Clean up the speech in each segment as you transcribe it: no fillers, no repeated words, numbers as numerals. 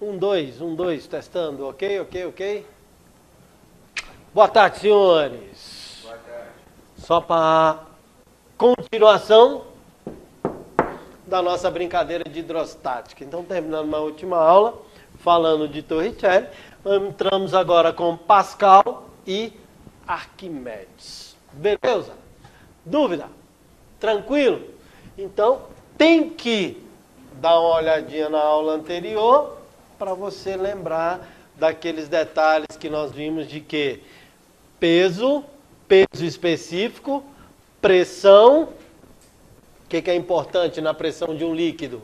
Um, dois, testando. Ok, ok, ok. Boa tarde, senhores. Boa tarde. Só para continuação da nossa brincadeira de hidrostática. Então, terminando uma última aula, falando de Torricelli, entramos agora com Pascal e Arquimedes. Beleza? Dúvida? Tranquilo? Então, tem que dar uma olhadinha na aula anterior para você lembrar daqueles detalhes que nós vimos de que peso específico, pressão, o que é importante na pressão de um líquido?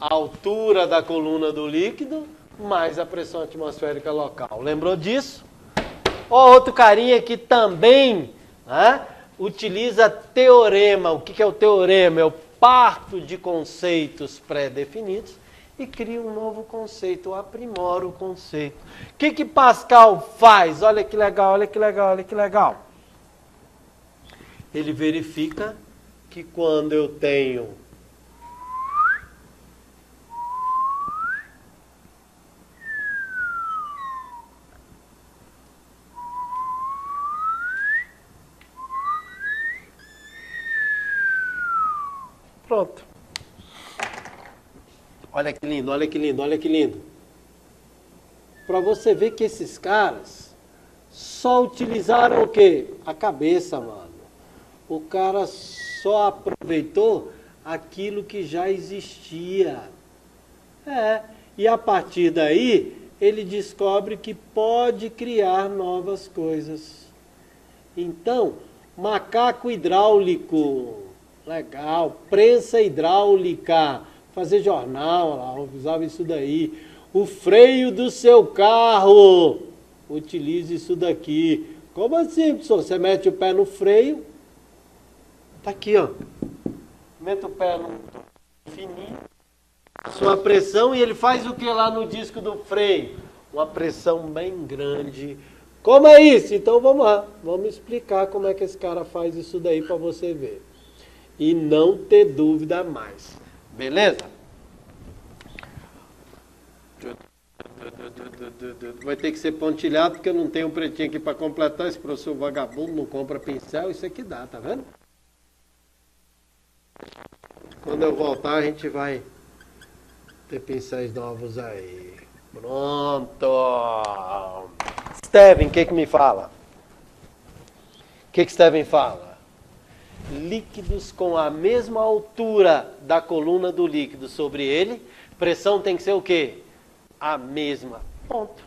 A altura da coluna do líquido, mais a pressão atmosférica local. Lembrou disso? Outro carinha que também utiliza teorema. O que é o teorema? Eu parto de conceitos pré-definidos e crio um novo conceito, aprimoro o conceito. O que Pascal faz? Olha que legal, olha que legal, olha que legal. Ele verifica que quando eu tenho pronto. Olha que lindo, olha que lindo, olha que lindo. Para você ver que esses caras só utilizaram o quê? A cabeça, mano. O cara só aproveitou aquilo que já existia. E a partir daí, ele descobre que pode criar novas coisas. Então, macaco hidráulico, legal, prensa hidráulica, fazer jornal, lá, usava isso daí. O freio do seu carro, utilize isso daqui. Como assim, professor? Você mete o pé no freio, tá aqui, ó. Mete o pé no fininho, sua pressão, e ele faz o que lá no disco do freio? Uma pressão bem grande. Como é isso? Então vamos lá, vamos explicar como é que esse cara faz isso daí para você ver. E não ter dúvida mais. Beleza? Vai ter que ser pontilhado, porque eu não tenho um pretinho aqui para completar. Esse professor vagabundo não compra pincel, isso aqui dá, tá vendo? Quando eu voltar, a gente vai ter pincéis novos aí. Pronto! Steven, o que me fala? O que Steven fala? Líquidos com a mesma altura da coluna do líquido sobre ele, pressão tem que ser o quê? A mesma. Ponto.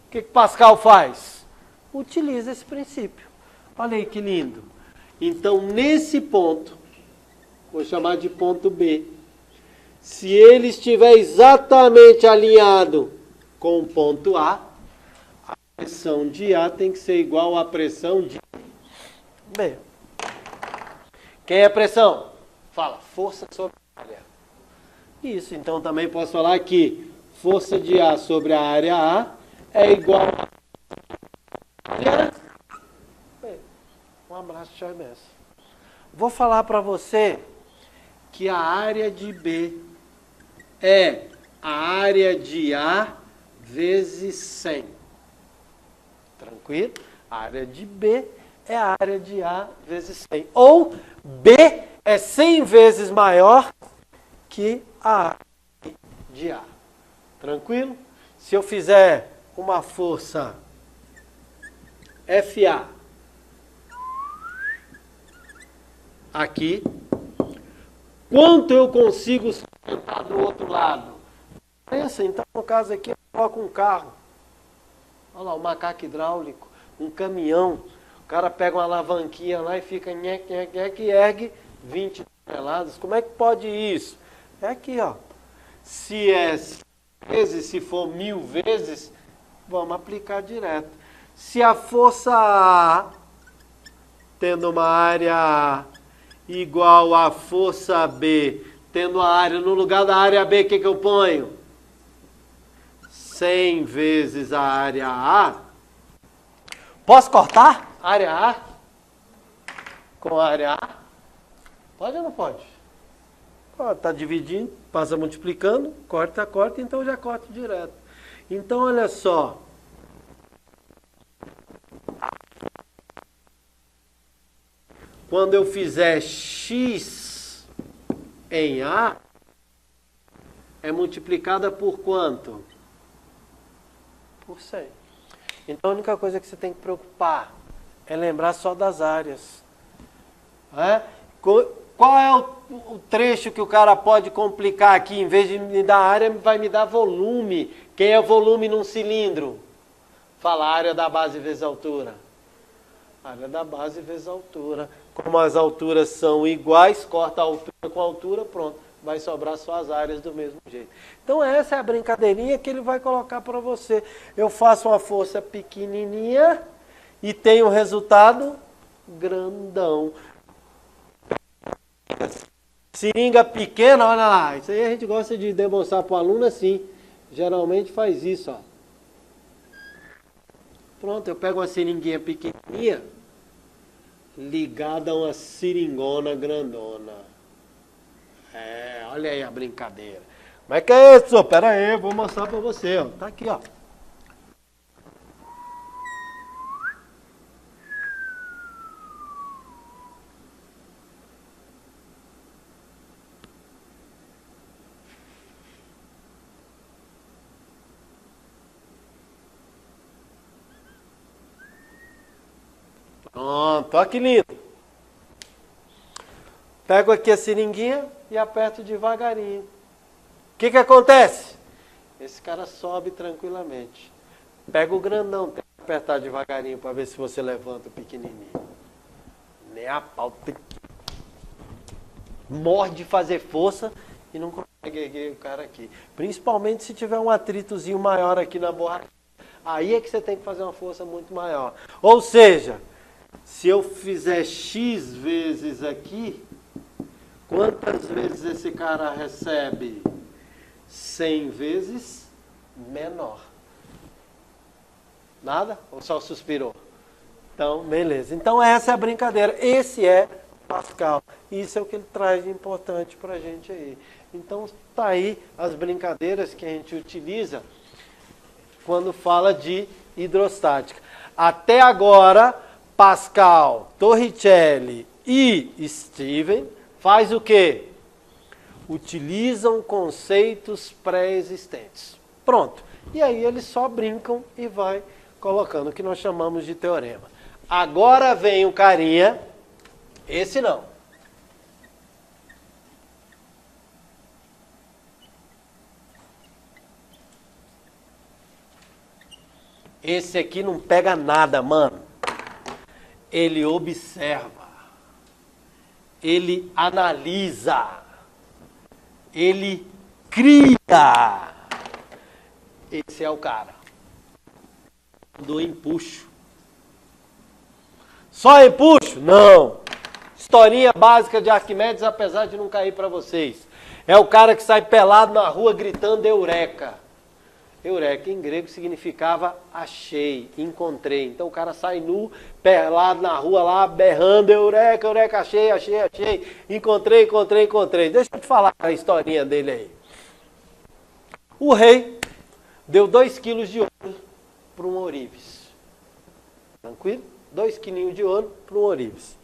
O que Pascal faz? Utiliza esse princípio. Olha aí que lindo. Então, nesse ponto, vou chamar de ponto B. Se ele estiver exatamente alinhado com o ponto A pressão de A tem que ser igual à pressão de B. Quem é pressão? Fala, força sobre a área. Isso, então também posso falar que força de A sobre a área A é igual a área B. Um abraço, tchau, imenso. Vou falar para você que a área de B é a área de A vezes 100. Tranquilo? A área de B é a área de A vezes 100. Ou B é 100 vezes maior que a área de A. Tranquilo? Se eu fizer uma força FA aqui, quanto eu consigo sustentar do outro lado? Pensa, então, no caso aqui, eu coloco um carro. Olha lá, um macaco hidráulico, um caminhão. O cara pega uma alavanquinha lá e fica nhec, nhec, nhec, e ergue 20 toneladas. Como é que pode isso? É aqui, ó. Se é 100 vezes, se for 1000 vezes, vamos aplicar direto. Se a força A, tendo uma área A, igual a força B, tendo a área, no lugar da área B, o que eu ponho? 100 vezes a área A. Posso cortar? Área A com a área A? Pode ou não pode? Está dividindo, passa multiplicando, corta, então já corta direto. Então, olha só. Quando eu fizer x em A, é multiplicada por quanto? Por 100. Então a única coisa que você tem que preocupar é lembrar só das áreas. Qual é o trecho que o cara pode complicar aqui? Em vez de me dar área, vai me dar volume. Quem é o volume num cilindro? Fala área da base vezes altura. Área da base vezes altura. Como as alturas são iguais, corta a altura com a altura, pronto. Vai sobrar só as áreas do mesmo jeito. Então essa é a brincadeirinha que ele vai colocar para você. Eu faço uma força pequenininha e tenho um resultado grandão. Seringa pequena, olha lá. Isso aí a gente gosta de demonstrar para o aluno assim. Geralmente faz isso, ó. Pronto, eu pego uma seringuinha pequenininha ligada a uma seringona grandona. Olha aí a brincadeira. Como é que é isso? Pera aí, eu vou mostrar para você, ó. Tá aqui, ó. Pronto, olha que lindo. Pego aqui a seringuinha e aperto devagarinho. O que acontece? Esse cara sobe tranquilamente. Pega o grandão, tem que apertar devagarinho para ver se você levanta o pequenininho. Nem a pau. Morre de fazer força e não consegue erguer o cara aqui. Principalmente se tiver um atritozinho maior aqui na borracha. Aí é que você tem que fazer uma força muito maior. Ou seja, se eu fizer x vezes aqui, quantas vezes esse cara recebe? 100 vezes menor. Nada? Ou só suspirou? Então, beleza. Então essa é a brincadeira. Esse é Pascal. Isso é o que ele traz de importante para a gente aí. Então tá aí as brincadeiras que a gente utiliza quando fala de hidrostática. Até agora, Pascal, Torricelli e Steven faz o quê? Utilizam conceitos pré-existentes. Pronto. E aí eles só brincam e vai colocando o que nós chamamos de teorema. Agora vem o carinha, esse não. Esse aqui não pega nada, mano. Ele observa. Ele analisa. Ele cria. Esse é o cara do empuxo. Só empuxo? Não. Historinha básica de Arquimedes, apesar de não cair para vocês. É o cara que sai pelado na rua gritando eureka. Eureka em grego significava achei, encontrei. Então o cara sai nu, pelado na rua lá, berrando eureka, eureka, achei, achei, achei. Encontrei, encontrei, encontrei. Deixa eu te falar a historinha dele aí. O rei deu 2 quilos de ouro para um ourives. Tranquilo? 2 quilinhos de ouro para um ourives.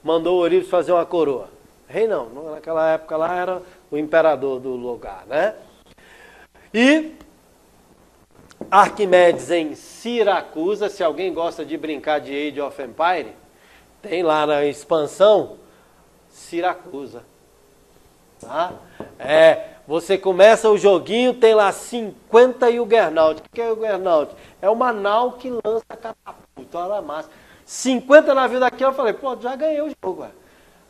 Mandou o ourives fazer uma coroa. Rei não, naquela época lá era o imperador do lugar, né? E Arquimedes em Siracusa, se alguém gosta de brincar de Age of Empire, tem lá na expansão Siracusa. Tá? Você começa o joguinho, tem lá 50 Juggernaut. O que é Juggernaut? É uma nau que lança catapulta, olha a massa. 50 navios daqui, eu falei, pô, já ganhei o jogo. Ué.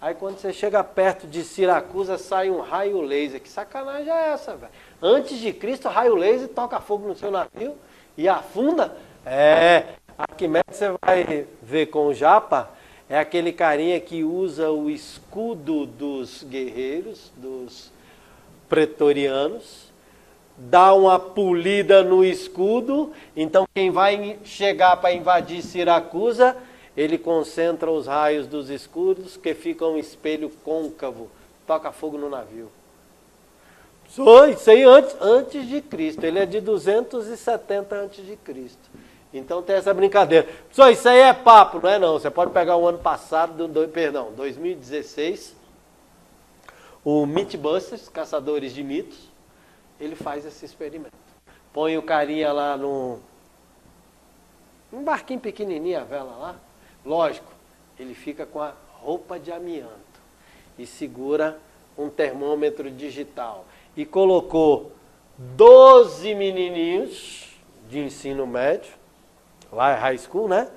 Aí quando você chega perto de Siracusa, sai um raio laser. Que sacanagem é essa, velho? Antes de Cristo, raio laser toca fogo no seu navio e afunda. Arquimedes você vai ver com o Japa, é aquele carinha que usa o escudo dos guerreiros, dos pretorianos, dá uma polida no escudo, então quem vai chegar para invadir Siracusa, ele concentra os raios dos escudos que ficam um espelho côncavo toca fogo no navio. Isso aí antes de Cristo. Ele é de 270 antes de Cristo. Então tem essa brincadeira. Só isso aí é papo, não é não. Você pode pegar o ano passado, 2016, o Mythbusters, Caçadores de Mitos, ele faz esse experimento. Põe o carinha lá num barquinho pequenininho, a vela lá. Lógico, ele fica com a roupa de amianto e segura um termômetro digital. E colocou 12 menininhos de ensino médio, lá é high school, né?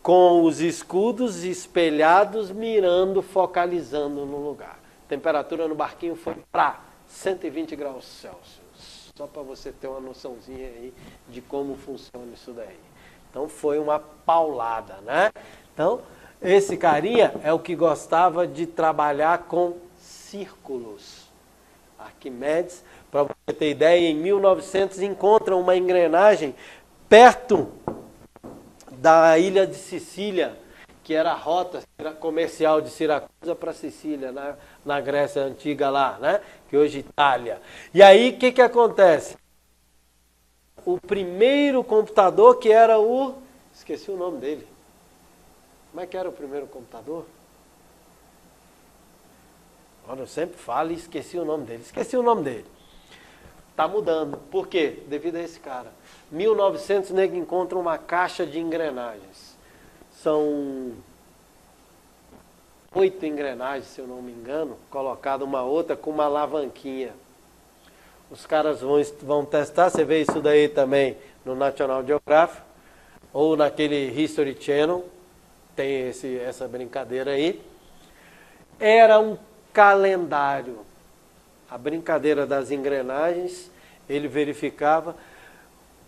Com os escudos espelhados, mirando, focalizando no lugar. A temperatura no barquinho foi para 120 graus Celsius. Só para você ter uma noçãozinha aí de como funciona isso daí. Então foi uma paulada, né? Então, esse carinha é o que gostava de trabalhar com círculos. Arquimedes, para você ter ideia, em 1900 encontra uma engrenagem perto da ilha de Sicília, que era a rota comercial de Siracusa para Sicília, na Grécia antiga lá, né? Que hoje é Itália. E aí, o que acontece? O primeiro computador, que era esqueci o nome dele. Como é que era o primeiro computador? Olha, eu sempre falo e esqueci o nome dele. Está mudando. Por quê? Devido a esse cara. 1900, nego encontra uma caixa de engrenagens. São 8 engrenagens, se eu não me engano, colocada uma outra com uma alavanquinha. Os caras vão testar, você vê isso daí também no National Geographic, ou naquele History Channel, tem essa brincadeira aí. Era um calendário. A brincadeira das engrenagens, ele verificava.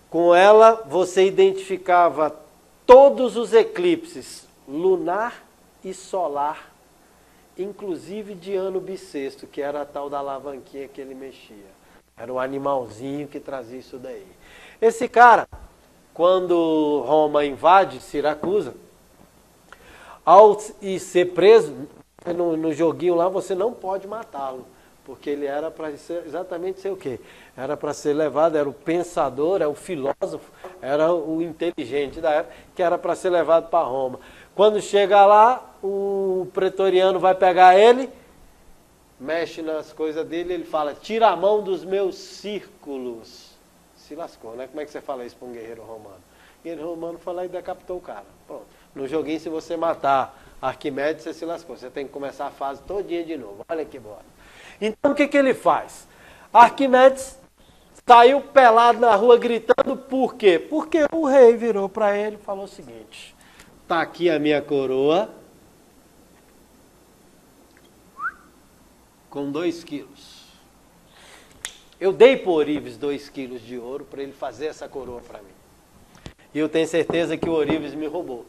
Com ela, você identificava todos os eclipses, lunar e solar, inclusive de ano bissexto, que era a tal da alavanquinha que ele mexia. Era um animalzinho que trazia isso daí. Esse cara, quando Roma invade Siracusa, ao ser preso, no joguinho lá, você não pode matá-lo. Porque ele era para ser exatamente ser o quê? Era para ser levado, era o pensador, era o filósofo, era o inteligente da época, que era para ser levado para Roma. Quando chega lá, o pretoriano vai pegar ele, mexe nas coisas dele, ele fala, tira a mão dos meus círculos. Se lascou, né? Como é que você fala isso para um guerreiro romano? O guerreiro romano foi lá e decapitou o cara. Pronto. No joguinho, se você matar Arquimedes, você se lascou. Você tem que começar a fase todinha de novo. Olha que bosta. Então o que ele faz? Arquimedes saiu pelado na rua gritando, por quê? Porque o rei virou para ele e falou o seguinte, está aqui a minha coroa com 2 quilos. Eu dei para Ourives 2 quilos de ouro para ele fazer essa coroa para mim. E eu tenho certeza que o Ourives me roubou.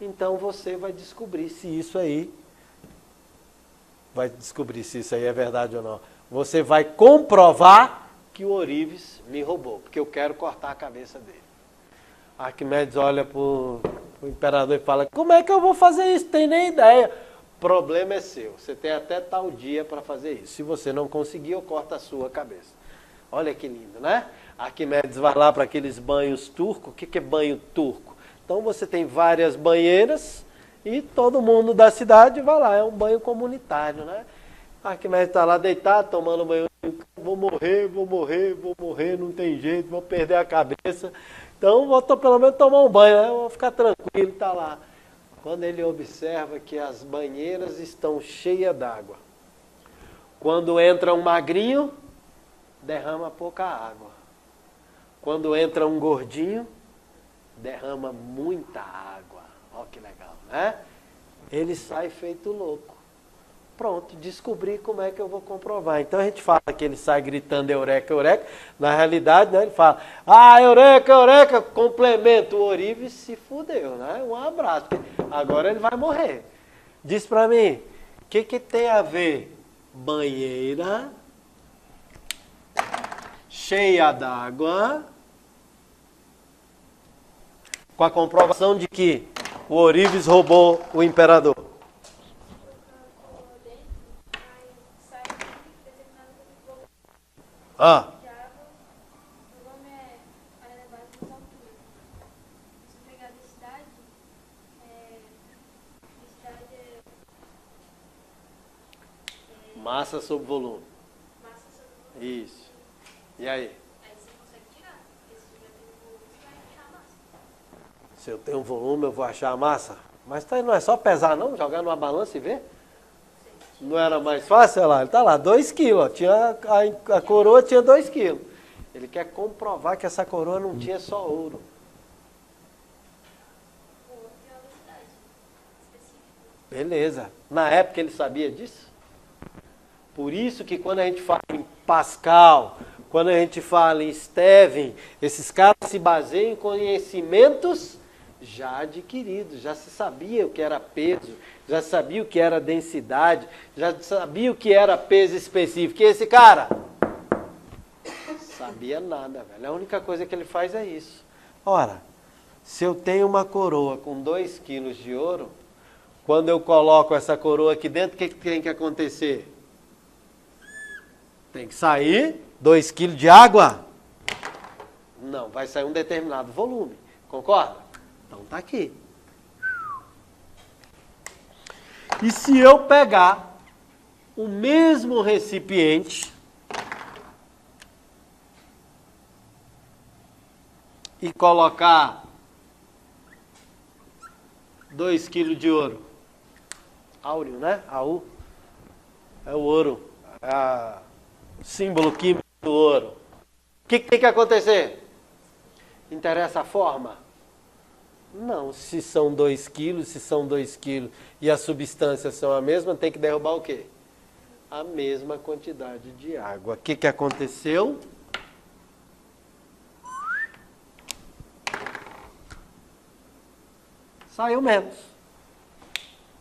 Então você vai descobrir se isso aí é verdade ou não. Você vai comprovar que o Ourives me roubou, porque eu quero cortar a cabeça dele. Arquimedes olha para o imperador e fala, como é que eu vou fazer isso? Tem nem ideia. Problema é seu, você tem até tal dia para fazer isso. Se você não conseguir, eu corto a sua cabeça. Olha que lindo, né? Arquimedes vai lá para aqueles banhos turcos. O que é banho turco? Então você tem várias banheiras e todo mundo da cidade vai lá, é um banho comunitário, né? Arquimedes está lá deitado, tomando banho, vou morrer, não tem jeito, vou perder a cabeça. Então vou pelo menos tomar um banho, né? Vou ficar tranquilo, está lá. Quando ele observa que as banheiras estão cheias d'água. Quando entra um magrinho, derrama pouca água. Quando entra um gordinho, derrama muita água. Olha que legal, né? Ele sai feito louco. Pronto, descobri como é que eu vou comprovar. Então a gente fala que ele sai gritando eureka, eureka. Na realidade, né, ele fala, eureka, eureka, complemento. O Ourives se fudeu, né? Um abraço. Agora ele vai morrer. Diz pra mim, o que tem a ver banheira cheia d'água com a comprovação de que o Ourives roubou o imperador? Ah. de água, o volume é elevado por altura. Se pegar a densidade é Massa sobre volume. massa sobre volume. Isso. E aí? Aí você consegue tirar. Porque se tiver muito volume, você vai achar a massa. Se eu tenho volume, eu vou achar a massa. Mas não é só pesar não? Jogar numa balança e ver? Não era mais fácil? Olha lá, ele está lá, 2 quilos. A coroa tinha 2 quilos. Ele quer comprovar que essa coroa não tinha só ouro. O outro tem uma densidade específica. Beleza. Na época ele sabia disso? Por isso que quando a gente fala em Pascal, quando a gente fala em Steven, esses caras se baseiam em conhecimentos já adquiridos. Já se sabia o que era peso, já se sabia o que era densidade, já sabia o que era peso específico. E esse cara sabia nada, velho. A única coisa que ele faz é isso. Ora, se eu tenho uma coroa com 2 quilos de ouro, quando eu coloco essa coroa aqui dentro, o que tem que acontecer? Tem que sair 2 quilos de água? Não, vai sair um determinado volume. Concorda? Então tá aqui. E se eu pegar o mesmo recipiente e colocar 2 quilos de ouro? Áureo, né? AU. É o ouro. É o símbolo químico do ouro. O que tem que acontecer? Interessa a forma? Não. Se são 2 quilos, se são 2 quilos e as substâncias são a mesma, tem que derrubar o quê? A mesma quantidade de água. O que aconteceu? Saiu menos.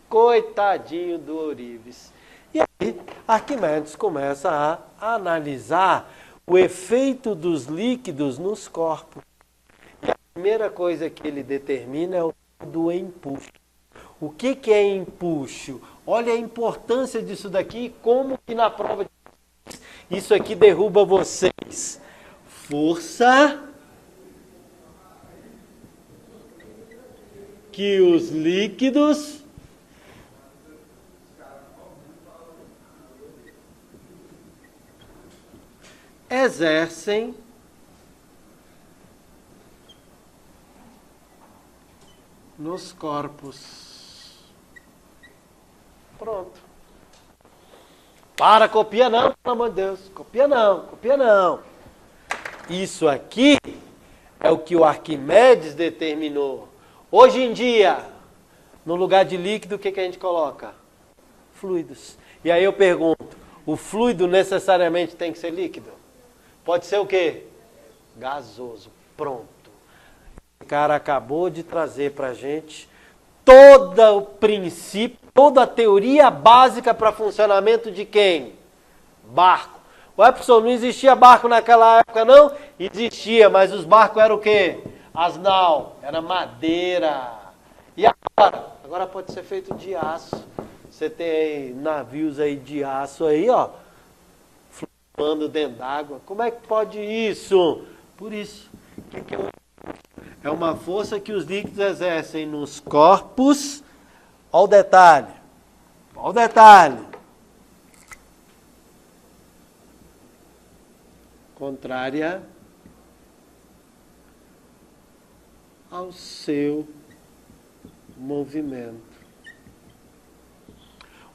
Coitadinho do ourives. E aí, Arquimedes começa a analisar o efeito dos líquidos nos corpos. E a primeira coisa que ele determina é o do empuxo. O que é empuxo? Olha a importância disso daqui, como que na prova de isso aqui derruba vocês. Força que os líquidos exercem nos corpos. Pronto. Para, copia não, pelo amor de Deus. Copia não, copia não. Isso aqui é o que o Arquimedes determinou. Hoje em dia, no lugar de líquido, o que a gente coloca? Fluidos. E aí eu pergunto, o fluido necessariamente tem que ser líquido? Pode ser o quê? Gasoso. Pronto. O cara acabou de trazer para a gente todo o princípio, toda a teoria básica para funcionamento de quem? Barco. Ué, professor, não existia barco naquela época, não? Existia, mas os barcos eram o quê? As nau, era madeira. E agora? Agora pode ser feito de aço. Você tem navios aí de aço aí, ó, flutuando dentro d'água. Como é que pode isso? Por isso. Que é uma força que os líquidos exercem nos corpos. Olha o detalhe. Olha o detalhe. Contrária ao seu movimento.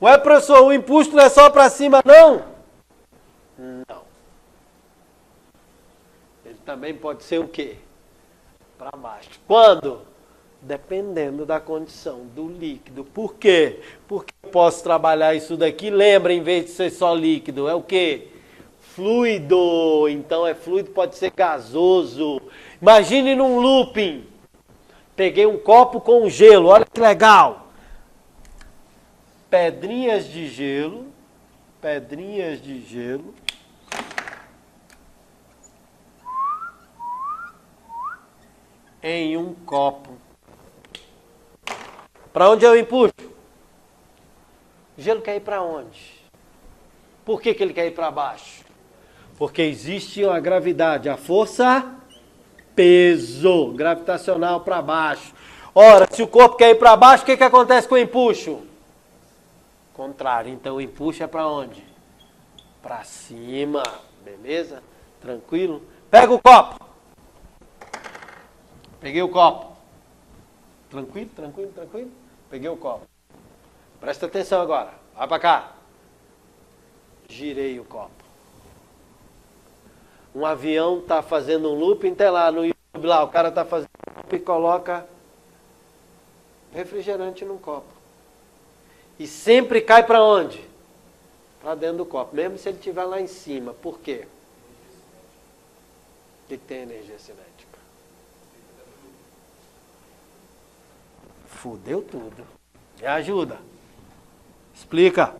Ué, professor, o impulso não é só para cima, não? Não. Ele também pode ser o quê? Para baixo. Quando? Dependendo da condição do líquido. Por quê? Porque eu posso trabalhar isso daqui, lembra, em vez de ser só líquido, é o quê? Fluido. Então é fluido, pode ser gasoso. Imagine num looping. Peguei um copo com gelo, olha que legal. Pedrinhas de gelo. Em um copo. Para onde eu empuxo? O gelo quer ir para onde? Por que ele quer ir para baixo? Porque existe a gravidade, a força peso gravitacional para baixo. Ora, se o corpo quer ir para baixo, o que acontece com o empuxo? Contrário. Então o empuxo é para onde? Para cima. Beleza? Tranquilo? Pega o copo. Peguei o copo. Tranquilo, tranquilo, tranquilo? Peguei o copo. Presta atenção agora. Vai para cá. Girei o copo. Um avião está fazendo um looping, tem lá no YouTube, lá, o cara está fazendo um looping e coloca refrigerante num copo. E sempre cai para onde? Para dentro do copo, mesmo se ele estiver lá em cima. Por quê? O que tem energia cinética? Fudeu tudo. Me ajuda. Explica.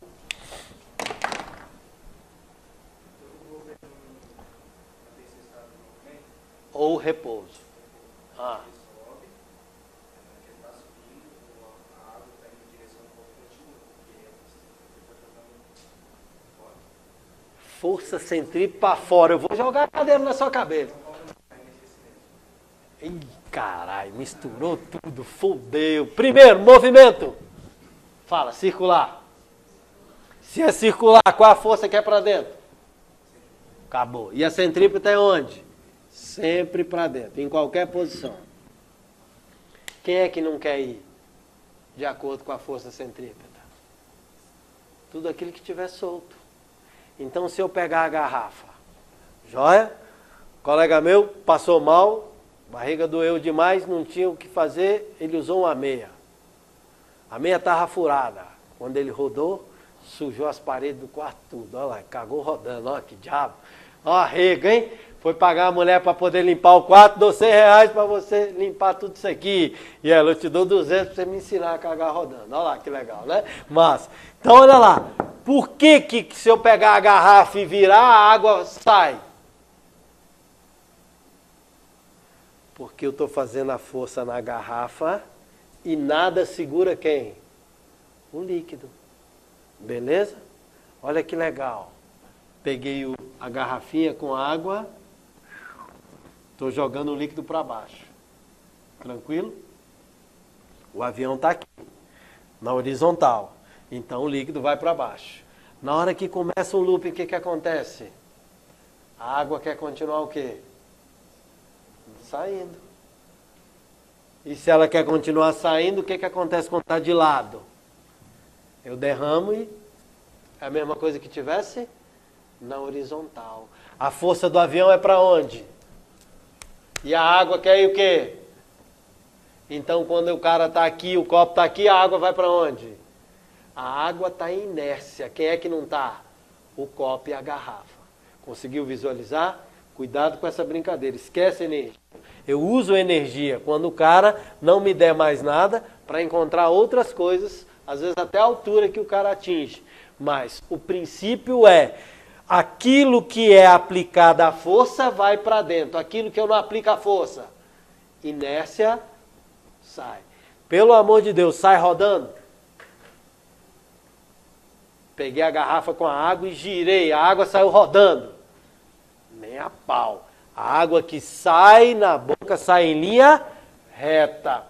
Ou repouso. Ah. Força centrípeta para fora. Eu vou jogar a cadeira na sua cabeça. Ih, caralho, misturou tudo, fodeu. Primeiro, movimento. Fala, circular. Se é circular, qual a força que é para dentro? Acabou. E a centrípeta é onde? Sempre para dentro, em qualquer posição. Quem é que não quer ir de acordo com a força centrípeta? Tudo aquilo que estiver solto. Então, se eu pegar a garrafa, joia? Colega meu passou mal, barriga doeu demais, não tinha o que fazer, ele usou uma meia. A meia estava furada. Quando ele rodou, sujou as paredes do quarto tudo. Olha lá, cagou rodando, olha que diabo. Ó, arrego, hein? Foi pagar a mulher para poder limpar o quarto, dou R$100 para você limpar tudo isso aqui. E ela, eu te dou 200 para você me ensinar a cagar rodando. Olha lá que legal, né? Mas, então olha lá. Por que se eu pegar a garrafa e virar, a água sai? Porque eu estou fazendo a força na garrafa e nada segura quem? O líquido. Beleza? Olha que legal. Peguei a garrafinha com água, estou jogando o líquido para baixo. Tranquilo? O avião está aqui, na horizontal. Então o líquido vai para baixo. Na hora que começa o looping, o que acontece? A água quer continuar o quê? Saindo. E se ela quer continuar saindo, o que acontece quando está de lado? Eu derramo e é a mesma coisa que tivesse na horizontal. A força do avião é para onde? E a água quer ir o quê? Então quando o cara está aqui, o copo está aqui, a água vai para onde? A água está em inércia. Quem é que não está? O copo e a garrafa. Conseguiu visualizar? Cuidado com essa brincadeira. Esquece energia. Eu uso energia quando o cara não me der mais nada para encontrar outras coisas, às vezes até a altura que o cara atinge. Mas o princípio é, aquilo que é aplicada a força vai para dentro. Aquilo que eu não aplico a força, inércia, sai. Pelo amor de Deus, sai rodando. Peguei a garrafa com a água e girei, a água saiu rodando. Nem a pau. A água que sai na boca sai em linha reta.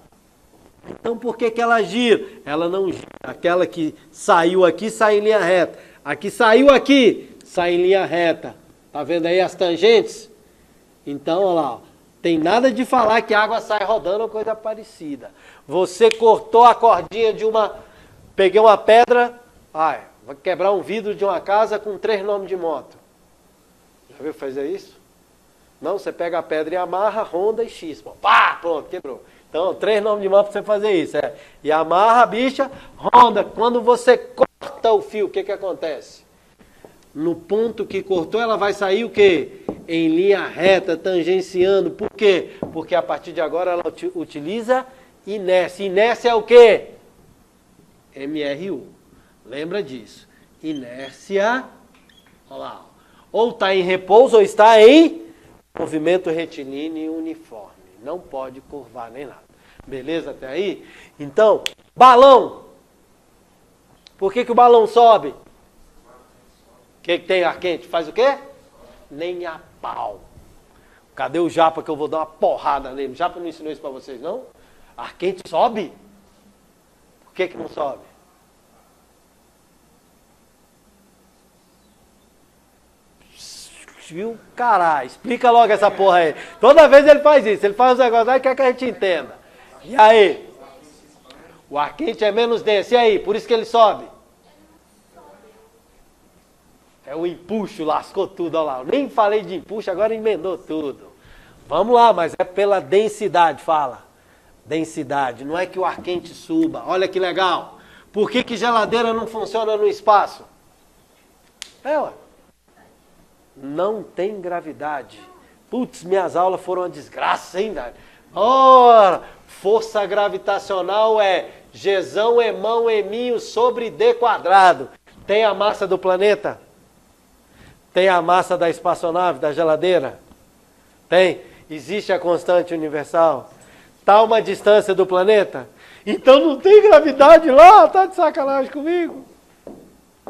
Então por que ela gira? Ela não gira. Aquela que saiu aqui sai em linha reta. A que saiu aqui sai em linha reta. Tá vendo aí as tangentes? Então, olha lá. Tem nada de falar que a água sai rodando ou coisa parecida. Você cortou a cordinha de uma... Peguei uma pedra... vai quebrar um vidro de uma casa com 3 nomes de moto. Já viu fazer isso? Não, você pega a pedra e amarra, Honda e X. Pá, pronto, quebrou. Então, 3 nomes de moto para você fazer isso. E amarra a bicha, Honda. Quando você corta o fio, o que acontece? No ponto que cortou, ela vai sair o quê? Em linha reta, tangenciando. Por quê? Porque a partir de agora ela utiliza inércia. Inércia é o quê? MRU. Lembra disso. Inércia, olha lá, ou está em repouso ou está em movimento retilíneo uniforme. Não pode curvar nem nada. Beleza até aí? Então, balão. Por que o balão sobe? O que tem ar quente? Faz o quê? Nem a pau. Cadê o Japa que eu vou dar uma porrada nele? O Japa não ensinou isso para vocês, não? Ar quente sobe? Por que não sobe? Viu? Caralho, explica logo essa porra aí. Toda vez ele faz isso. Ele faz um negócio lá e quer que a gente entenda. E aí? O ar quente é menos denso. E aí? Por isso que ele sobe? É o empuxo, lascou tudo. Olha lá. Eu nem falei de empuxo, agora emendou tudo. Vamos lá, mas é pela densidade, fala. Densidade, não é que o ar quente suba. Olha que legal. Por que geladeira não funciona no espaço? Ué. Não tem gravidade. Putz, minhas aulas foram uma desgraça, hein, Dani? Ora, força gravitacional é Gzão, Emão, Eminho sobre D quadrado. Tem a massa do planeta? Tem a massa da espaçonave, da geladeira? Tem? Existe a constante universal? Tá uma distância do planeta? Então não tem gravidade lá? Tá de sacanagem comigo?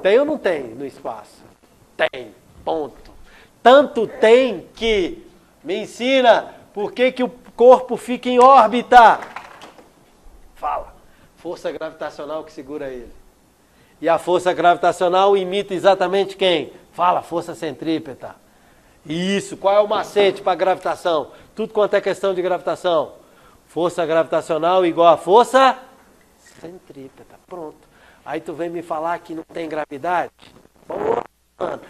Tem ou não tem no espaço? Tem, ponto. Tanto tem que me ensina por que o corpo fica em órbita. Fala. Força gravitacional que segura ele. E a força gravitacional imita exatamente quem? Fala, força centrípeta. Isso, qual é o macete para gravitação? Tudo quanto é questão de gravitação. Força gravitacional igual a força centrípeta. Pronto. Aí tu vem me falar que não tem gravidade? Boa, mano.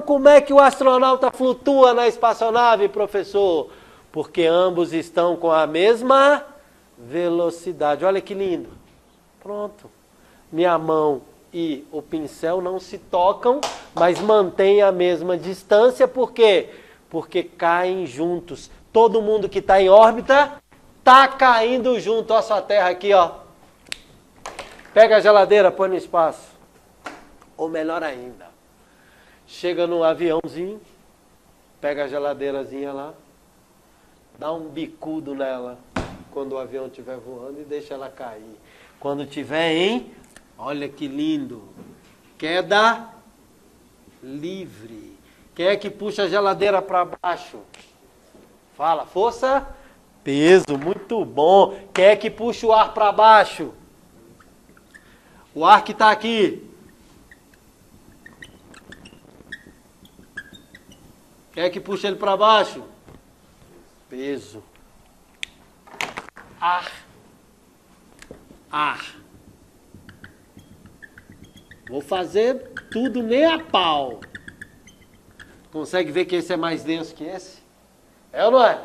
Como é que o astronauta flutua na espaçonave, professor? Porque ambos estão com a mesma velocidade. Olha que lindo. Pronto. Minha mão e o pincel não se tocam, mas mantêm a mesma distância. Por quê? Porque caem juntos. Todo mundo que está em órbita está caindo junto. Olha a sua Terra aqui, ó. Pega a geladeira, põe no espaço. Ou melhor ainda. Chega num aviãozinho, pega a geladeirazinha lá, dá um bicudo nela quando o avião estiver voando e deixa ela cair. Quando tiver em, olha que lindo, queda livre. Quem é que puxa a geladeira para baixo? Fala, força, peso, muito bom. Quem é que puxa o ar para baixo? O ar que está aqui. Quem é que puxa ele para baixo? Peso. Ar. Ar. Vou fazer tudo nem a pau. Consegue ver que esse é mais denso que esse? É ou não é?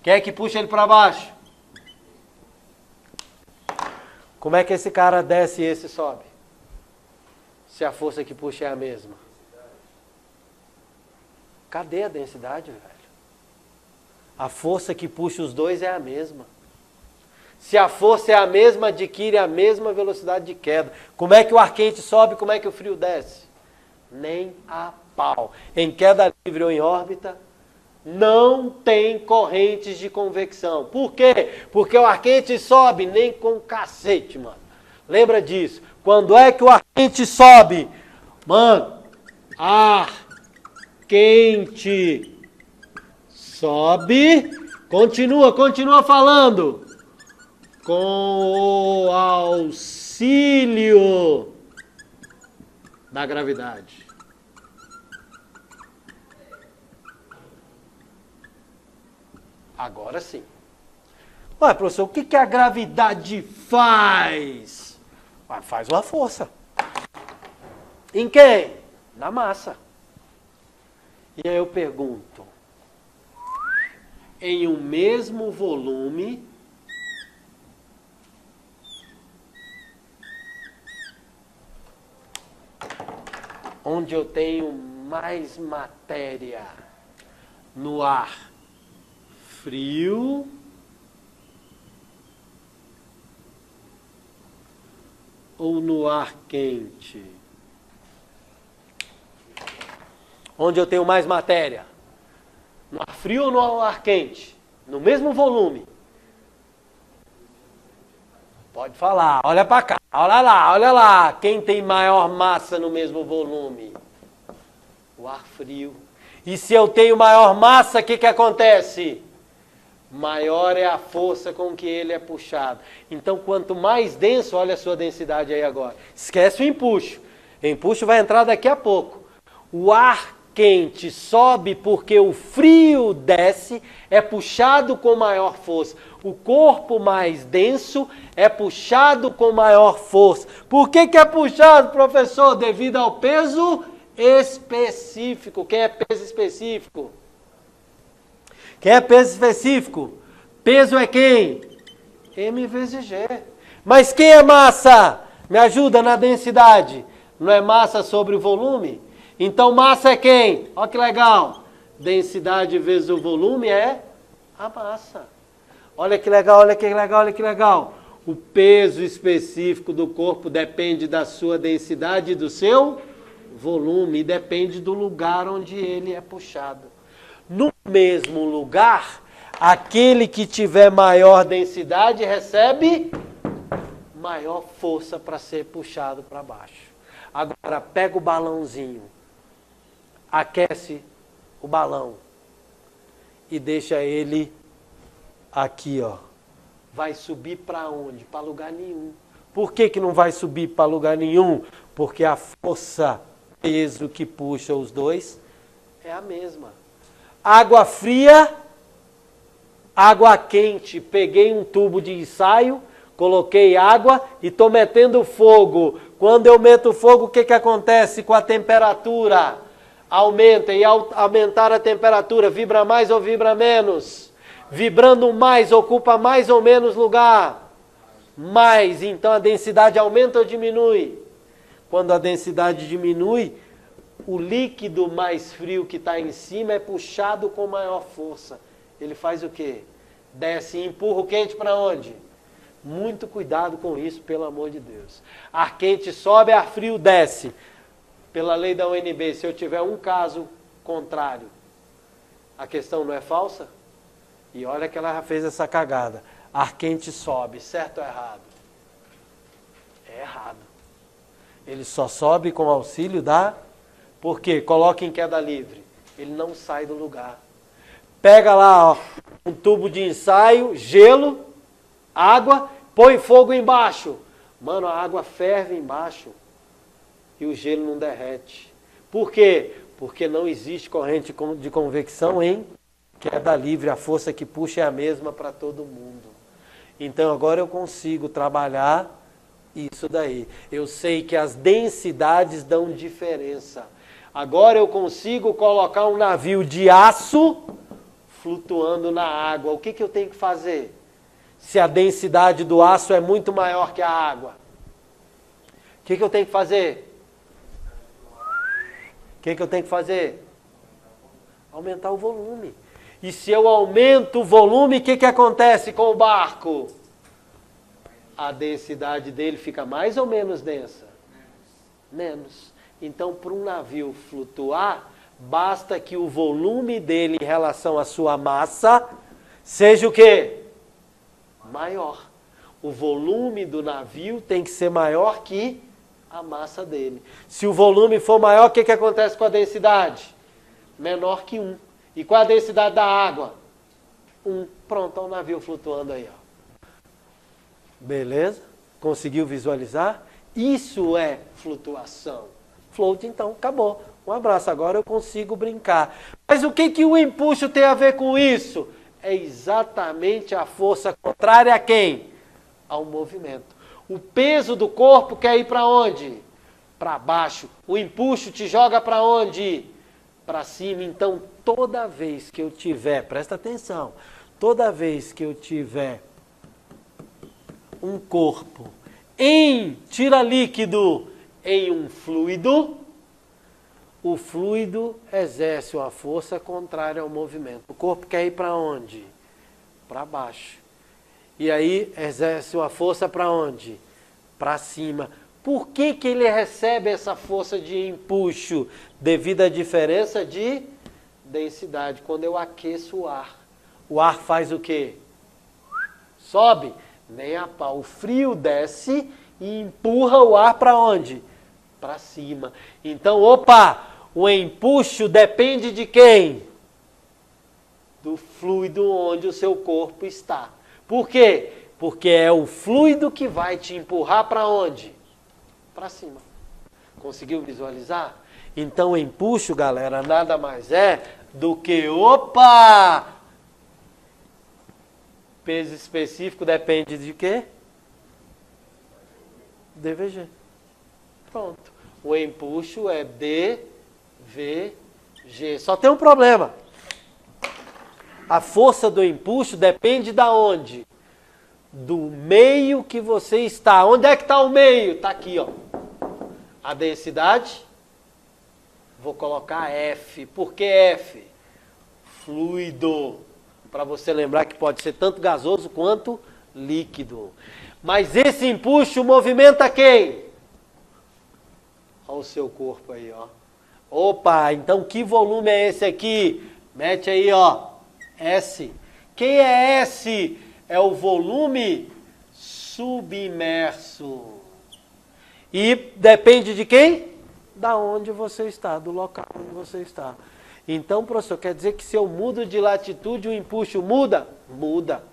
Quem é que puxa ele para baixo? Como é que esse cara desce e esse sobe? Se a força que puxa é a mesma. Cadê a densidade, velho? A força que puxa os dois é a mesma. Se a força é a mesma, adquire a mesma velocidade de queda. Como é que o ar quente sobe, como é que o frio desce? Nem a pau. Em queda livre ou em órbita, não tem correntes de convecção. Por quê? Porque o ar quente sobe nem com cacete, mano. Lembra disso. Quando é que o ar quente sobe? Mano, ar quente sobe, continua falando, com o auxílio da gravidade. Agora sim. Ué, professor, o que a gravidade faz? Ué, faz uma força. Em quem? Na massa. E aí eu pergunto, em um mesmo volume, onde eu tenho mais matéria, no ar frio ou no ar quente? Onde eu tenho mais matéria? No ar frio ou no ar quente? No mesmo volume? Pode falar, olha para cá, olha lá. Quem tem maior massa no mesmo volume? O ar frio. E se eu tenho maior massa, o que acontece? Maior é a força com que ele é puxado. Então, quanto mais denso, olha a sua densidade aí agora. Esquece o empuxo. O empuxo vai entrar daqui a pouco. O ar quente sobe porque o frio desce, é puxado com maior força. O corpo mais denso é puxado com maior força. Por que é puxado, professor? Devido ao peso específico. Quem é peso específico? Quem é peso específico? Peso é quem? M vezes G. Mas quem é massa? Me ajuda na densidade. Não é massa sobre o volume? Então massa é quem? Olha que legal. Densidade vezes o volume é a massa. Olha que legal, olha que legal, olha que legal. O peso específico do corpo depende da sua densidade e do seu volume. E depende do lugar onde ele é puxado. No mesmo lugar, aquele que tiver maior densidade recebe maior força para ser puxado para baixo. Agora, pega o balãozinho, aquece o balão e deixa ele aqui, ó. Vai subir para onde? Para lugar nenhum. Por que não vai subir para lugar nenhum? Porque a força, peso que puxa os dois é a mesma. Água fria, água quente. Peguei um tubo de ensaio, coloquei água e estou metendo fogo. Quando eu meto fogo, o que acontece com a temperatura? Aumenta, e ao aumentar a temperatura, vibra mais ou vibra menos? Vibrando mais, ocupa mais ou menos lugar? Mais, então a densidade aumenta ou diminui? Quando a densidade diminui, o líquido mais frio que está em cima é puxado com maior força. Ele faz o quê? Desce e empurra o quente para onde? Muito cuidado com isso, pelo amor de Deus. Ar quente sobe, ar frio desce. Pela lei da UNB, se eu tiver um caso contrário, a questão não é falsa? E olha que ela já fez essa cagada. Ar quente sobe, certo ou errado? É errado. Ele só sobe com auxílio da... Por quê? Coloca em queda livre. Ele não sai do lugar. Pega lá, ó, um tubo de ensaio, gelo, água, põe fogo embaixo. Mano, a água ferve embaixo e o gelo não derrete. Por quê? Porque não existe corrente de convecção em queda livre. A força que puxa é a mesma para todo mundo. Então agora eu consigo trabalhar isso daí. Eu sei que as densidades dão diferença. Agora eu consigo colocar um navio de aço flutuando na água. O que eu tenho que fazer? Se a densidade do aço é muito maior que a água. O que eu tenho que fazer? O que eu tenho que fazer? Aumentar o volume. E se eu aumento o volume, o que acontece com o barco? A densidade dele fica mais ou menos densa? Menos. Então, para um navio flutuar, basta que o volume dele em relação à sua massa seja o quê? Maior. O volume do navio tem que ser maior que a massa dele. Se o volume for maior, o que acontece com a densidade? Menor que 1. E qual a densidade da água? 1. Pronto, olha o navio flutuando aí, ó. Beleza? Conseguiu visualizar? Isso é flutuação. Float, então, acabou. Um abraço, agora eu consigo brincar. Mas o que o empuxo tem a ver com isso? É exatamente a força contrária a quem? Ao movimento. O peso do corpo quer ir para onde? Para baixo. O empuxo te joga para onde? Para cima. Então, toda vez que eu tiver, presta atenção, toda vez que eu tiver um corpo em tira líquido em um fluido, o fluido exerce uma força contrária ao movimento. O corpo quer ir para onde? Para baixo. E aí exerce uma força para onde? Para cima. Por que ele recebe essa força de empuxo? Devido à diferença de densidade. Quando eu aqueço o ar faz o quê? Sobe. Nem a pau. O frio desce e empurra o ar para onde? Para cima. Então, opa! O empuxo depende de quem? Do fluido onde o seu corpo está. Por quê? Porque é o fluido que vai te empurrar para onde? Para cima. Conseguiu visualizar? Então o empuxo, galera, nada mais é do que, opa! Peso específico depende de quê? DVG. Pronto. O empuxo é DVG. Só tem um problema. A força do empuxo depende da onde? Do meio que você está. Onde é que está o meio? Está aqui, ó. A densidade. Vou colocar F. Por que F? Fluido. Para você lembrar que pode ser tanto gasoso quanto líquido. Mas esse empuxo movimenta quem? Olha o seu corpo aí, ó. Opa, então que volume é esse aqui? Mete aí, ó. S. Quem é S? É o volume submerso. E depende de quem? Da onde você está, do local onde você está. Então, professor, quer dizer que se eu mudo de latitude, o empuxo muda? Muda.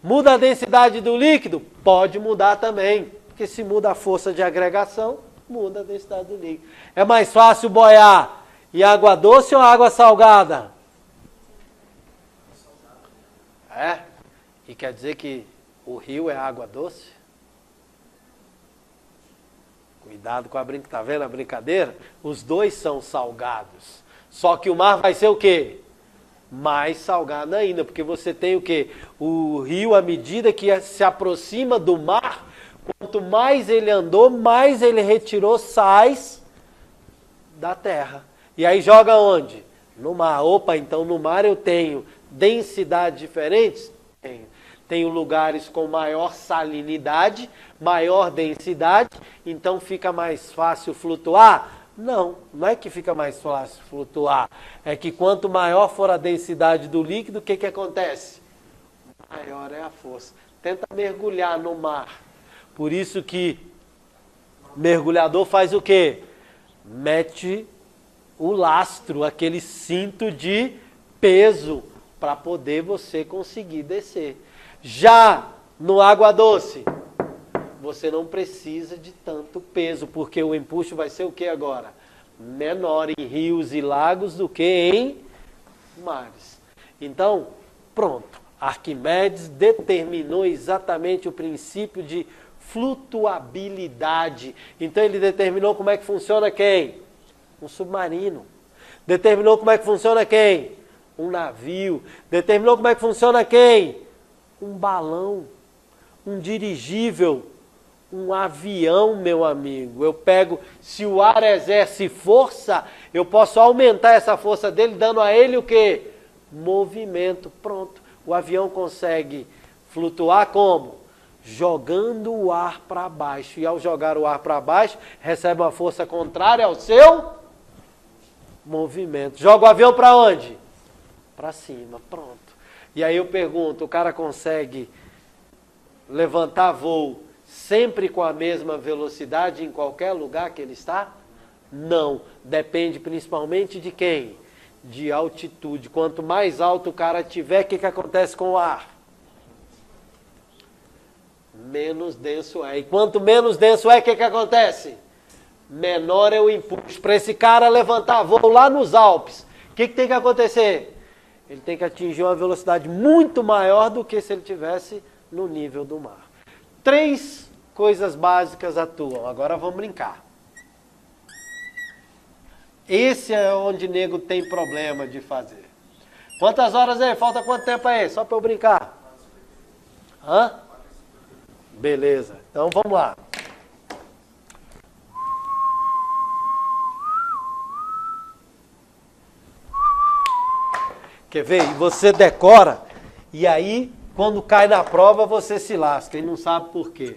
Muda a densidade do líquido? Pode mudar também. Porque se muda a força de agregação, muda a densidade do líquido. É mais fácil boiar em água doce ou água salgada? É? E quer dizer que o rio é água doce? Cuidado com a brincadeira. Tá vendo a brincadeira? Os dois são salgados. Só que o mar vai ser o quê? Mais salgado ainda, porque você tem o quê? O rio, à medida que se aproxima do mar, quanto mais ele andou, mais ele retirou sais da terra. E aí joga onde? No mar. Opa, então no mar eu tenho densidades diferentes? Tenho. Tenho lugares com maior salinidade, maior densidade, então fica mais fácil flutuar? Não, não é que fica mais fácil flutuar. É que quanto maior for a densidade do líquido, o que acontece? Maior é a força. Tenta mergulhar no mar. Por isso que mergulhador faz o quê? Mete o lastro, aquele cinto de peso, para poder você conseguir descer. Já no água doce, você não precisa de tanto peso, porque o empuxo vai ser o que agora? Menor em rios e lagos do que em mares. Então, pronto. Arquimedes determinou exatamente o princípio de flutuabilidade. Então ele determinou como é que funciona quem? Um submarino. Determinou como é que funciona quem? Um navio. Determinou como é que funciona quem? Um balão. Um dirigível. Um avião, meu amigo. Eu pego, se o ar exerce força, eu posso aumentar essa força dele, dando a ele o quê? Movimento. Pronto. O avião consegue flutuar como? Jogando o ar para baixo. E ao jogar o ar para baixo, recebe uma força contrária ao seu movimento. Joga o avião para onde? Para cima. Pronto. E aí eu pergunto, o cara consegue levantar voo sempre com a mesma velocidade em qualquer lugar que ele está? Não. Depende principalmente de quem? De altitude. Quanto mais alto o cara tiver, o que acontece com o ar? Menos denso é. E quanto menos denso é, o que acontece? Menor é o impulso. Para esse cara levantar voo lá nos Alpes, o que tem que acontecer? Ele tem que atingir uma velocidade muito maior do que se ele estivesse no nível do mar. 3 coisas básicas atuam. Agora vamos brincar. Esse é onde nego tem problema de fazer. Quantas horas aí? Falta quanto tempo aí? Só para eu brincar. Hã? Beleza. Então vamos lá. Quer ver? E você decora, e aí, quando cai na prova, você se lasca e não sabe por quê.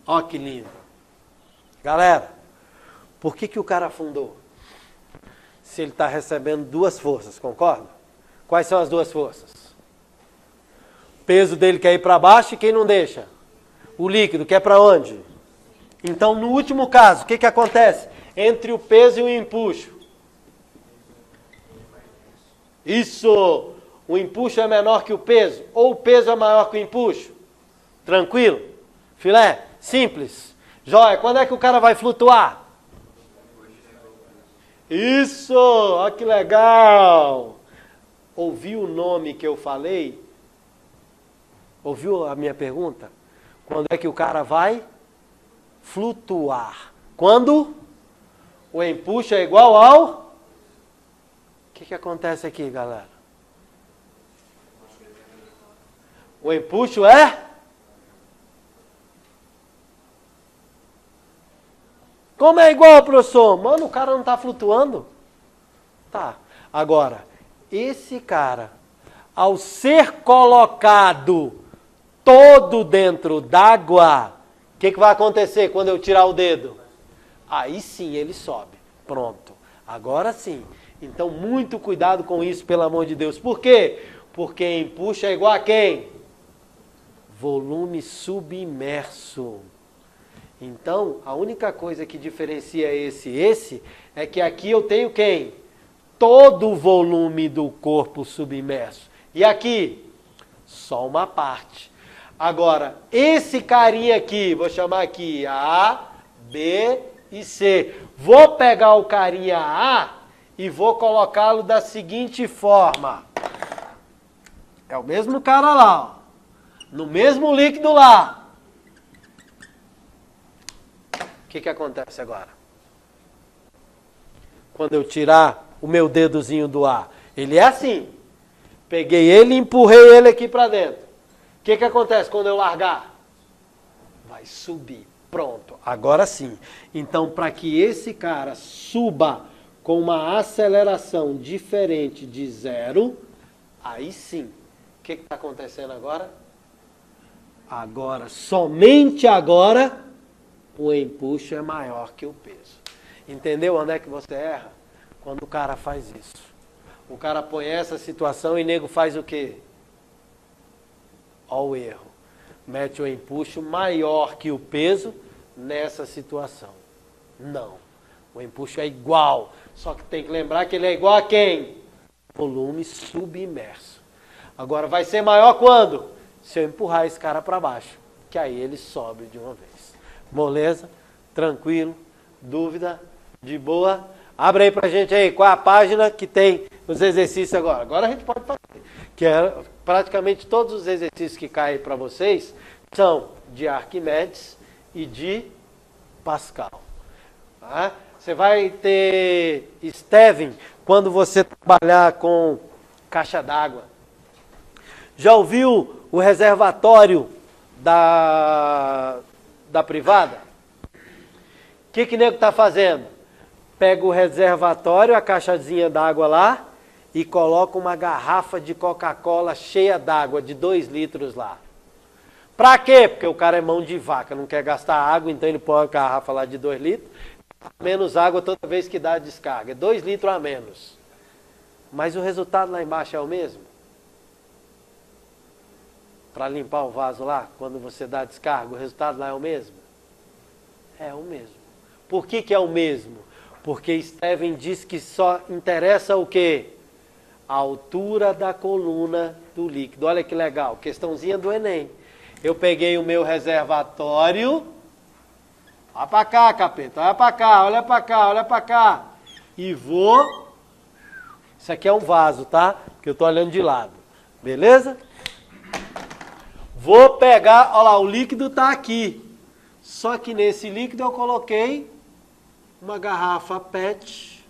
Ó que lindo. Galera, por que o cara afundou? Se ele está recebendo 2 forças, concorda? Quais são as 2 forças? peso dele quer ir para baixo e quem não deixa? O líquido quer para onde? Então, no último caso, o que acontece? Entre o peso e o empuxo. Isso! O empuxo é menor que o peso? Ou o peso é maior que o empuxo? Tranquilo? Filé? Simples? Jóia, quando é que o cara vai flutuar? Isso! Olha que legal! Ouviu o nome que eu falei? Ouviu a minha pergunta? Quando é que o cara vai flutuar? Quando o empuxo é igual ao... O que acontece aqui, galera? O empuxo é... Como é igual, professor? Mano, o cara não está flutuando. Tá. Agora, esse cara, ao ser colocado todo dentro d'água, o que vai acontecer quando eu tirar o dedo? Aí sim ele sobe. Pronto. Agora sim. Então, muito cuidado com isso, pelo amor de Deus. Por quê? Porque empuxo é igual a quem? Volume submerso. Então, a única coisa que diferencia esse é que aqui eu tenho quem? Todo o volume do corpo submerso. E aqui? Só uma parte. Agora, esse carinha aqui, vou chamar aqui A, B e C. Vou pegar o carinha A e vou colocá-lo da seguinte forma. É o mesmo cara lá, ó. No mesmo líquido lá. O que acontece agora? Quando eu tirar o meu dedozinho do ar, ele é assim. Peguei ele e empurrei ele aqui para dentro. O que acontece quando eu largar? Vai subir. Pronto. Agora sim. Então, para que esse cara suba com uma aceleração diferente de 0, aí sim. O que está acontecendo agora? Agora, somente agora, o empuxo é maior que o peso. Entendeu onde é que você erra? Quando o cara faz isso. O cara põe essa situação e o nego faz o quê? Olha o erro. Mete o empuxo maior que o peso nessa situação. Não. O empuxo é igual. Só que tem que lembrar que ele é igual a quem? Volume submerso. Agora vai ser maior quando? Se eu empurrar esse cara para baixo. Que aí ele sobe de uma vez. Moleza? Tranquilo? Dúvida? De boa? Abre aí pra gente aí, qual é a página que tem os exercícios agora. Agora a gente pode fazer. Que é praticamente todos os exercícios que caem para vocês são de Arquimedes e de Pascal. Tá? Você vai ter Steven quando você trabalhar com caixa d'água. Já ouviu o reservatório da privada? O que nego está fazendo? Pega o reservatório, a caixazinha d'água lá e coloca uma garrafa de Coca-Cola cheia d'água, de 2 litros lá. Pra quê? Porque o cara é mão de vaca, não quer gastar água, então ele põe a garrafa lá de 2 litros, menos água toda vez que dá a descarga. 2 litros a menos. Mas o resultado lá embaixo é o mesmo? Para limpar o vaso lá, quando você dá a descarga, o resultado lá é o mesmo? É o mesmo. Por que é o mesmo? Porque Steven diz que só interessa o quê? A altura da coluna do líquido. Olha que legal, questãozinha do Enem. Eu peguei o meu reservatório. Olha para cá, capeta, olha para cá, olha para cá, olha para cá. E vou... Isso aqui é um vaso, tá? Que eu estou olhando de lado. Beleza? Vou pegar, olha lá, o líquido está aqui. Só que nesse líquido eu coloquei uma garrafa PET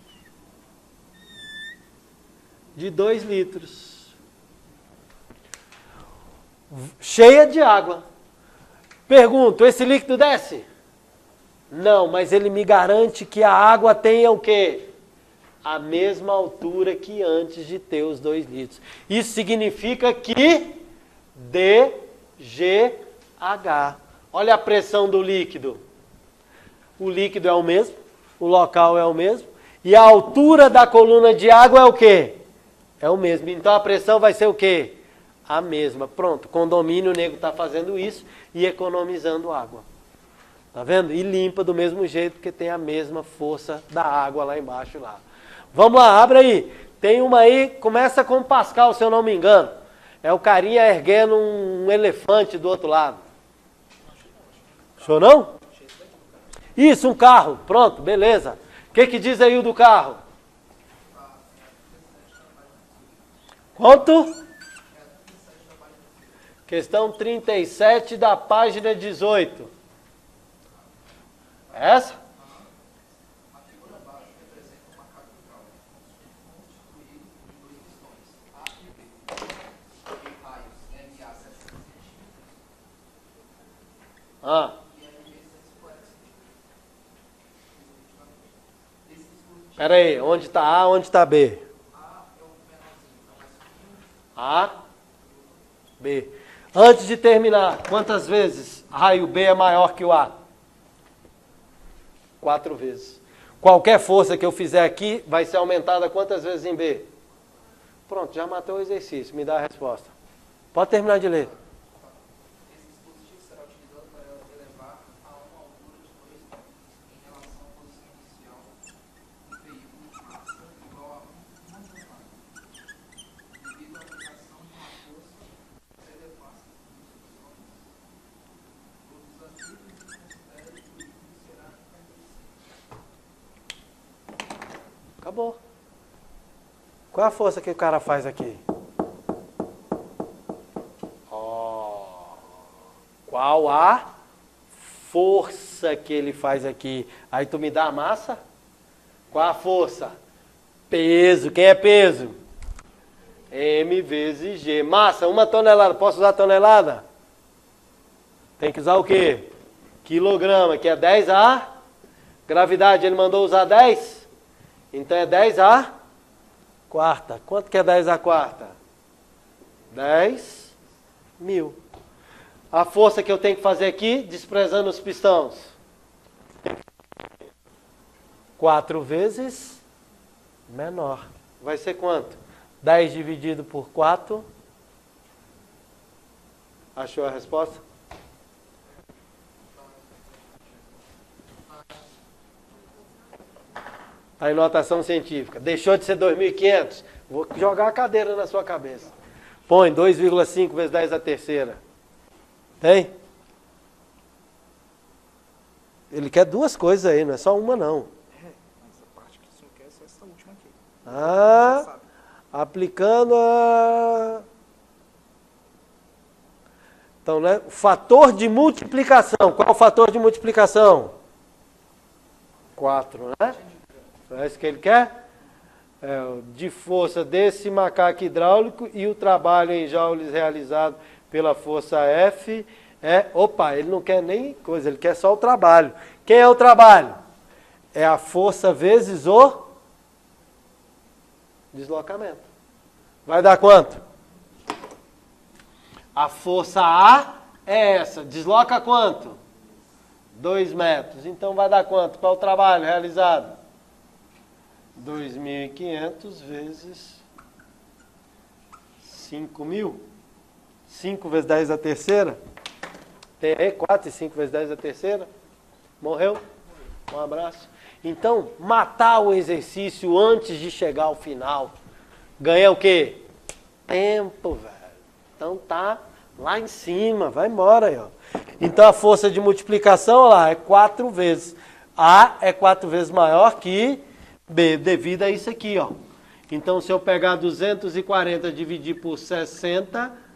de 2 litros. Cheia de água. Pergunto, esse líquido desce? Não, mas ele me garante que a água tenha o quê? A mesma altura que antes de ter os 2 litros. Isso significa que DGH. Olha a pressão do líquido. O líquido é o mesmo, o local é o mesmo, e a altura da coluna de água é o quê? É o mesmo. Então a pressão vai ser o quê? a mesma. Pronto, condomínio, o nego está fazendo isso e economizando água. Tá vendo? E limpa do mesmo jeito, porque tem a mesma força da água lá embaixo lá. Vamos lá, abre aí. Tem uma aí, começa com Pascal, se eu não me engano. É o carinha erguendo um elefante do outro lado. Achou não? Isso, um carro. Pronto, beleza. O que diz aí o do carro? Quanto? Questão 37 da página 18. Essa? A figura abaixo representa um macaco hidráulico constituído em dois pistões, A e B, de raios MA 700 centímetros e MB 140 centímetros. Espera aí, onde está A, onde está B? A é o menorzinho, então mais fininho. A, B. Antes de terminar, quantas vezes raio B é maior que o A? 4 vezes. Qualquer força que eu fizer aqui vai ser aumentada quantas vezes em B? Pronto, já matou o exercício. Me dá a resposta. Pode terminar de ler. Esse dispositivo será utilizado para elevar a uma altura de 2 metros em relação à posição inicial um veículo de massa igual a 1 tonelada, devido à aplicação de uma força elevada nos pistões. O desafio considera que o veículo será permanente. Acabou. Qual é a força que o cara faz aqui? Qual a força que ele faz aqui? Aí tu me dá a massa? Qual a força? Peso. Quem é peso? M vezes G. Massa, 1 tonelada. Posso usar tonelada? Tem que usar o quê? Quilograma, que é 10 a... Gravidade, ele mandou usar 10? Então é 10 a quarta. Quanto que é 10 a quarta? 10 mil. A força que eu tenho que fazer aqui, desprezando os pistões. 4 vezes menor. Vai ser quanto? 10 dividido por 4. Achou a resposta? A notação científica. Deixou de ser 2.500? Vou jogar a cadeira na sua cabeça. Põe 2,5 vezes 10 a terceira. Tem? Ele quer duas coisas aí, não é só uma não. Essa parte que o senhor quer é só essa última aqui. Ah, aplicando a... Então, né? O fator de multiplicação. Qual é o fator de multiplicação? 4, né? É isso que ele quer? De força desse macaco hidráulico e o trabalho em joules realizado pela força F Opa, ele não quer nem coisa, ele quer só o trabalho. Quem é o trabalho? É a força vezes o deslocamento. Vai dar quanto? A força A é essa. Desloca quanto? 2 metros. Então vai dar quanto para o trabalho realizado? 2.500 vezes 5.000. 5 vezes 10 a terceira. Tem aí 4 e 5 vezes 10 a terceira. Morreu? Um abraço. Então, matar o exercício antes de chegar ao final. Ganha o quê? Tempo, velho. Então tá lá em cima. Vai embora aí, ó. Então a força de multiplicação, olha lá, é 4 vezes. A é 4 vezes maior que B, devido a isso aqui, ó. Então se eu pegar 240 e dividir por 60,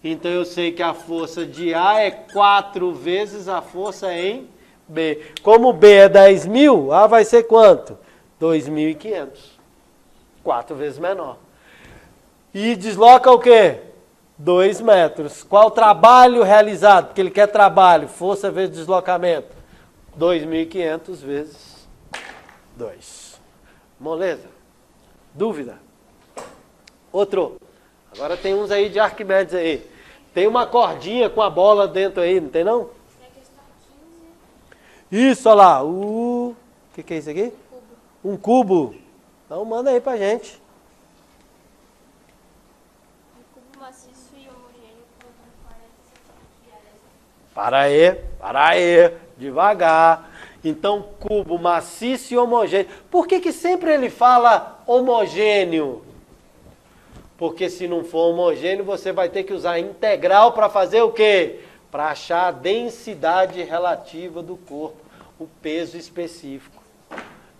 então eu sei que a força de A é 4 vezes a força em B. Como B é 10.000, A vai ser quanto? 2.500. 4 vezes menor. E desloca o quê? 2 metros. Qual o trabalho realizado? Porque ele quer trabalho. Força vezes deslocamento. 2.500 vezes 2. Moleza? Dúvida? Outro. Agora tem uns aí de Arquimedes aí. Tem uma cordinha com a bola dentro aí, não tem não? É questão 15. Isso, olha lá. O que é isso aqui? Cubo. Um cubo. Então manda aí pra gente. Um cubo maciço Para aí, devagar. Então, cubo maciço e homogêneo. Por que sempre ele fala homogêneo? Porque se não for homogêneo, você vai ter que usar integral para fazer o quê? Para achar a densidade relativa do corpo, o peso específico.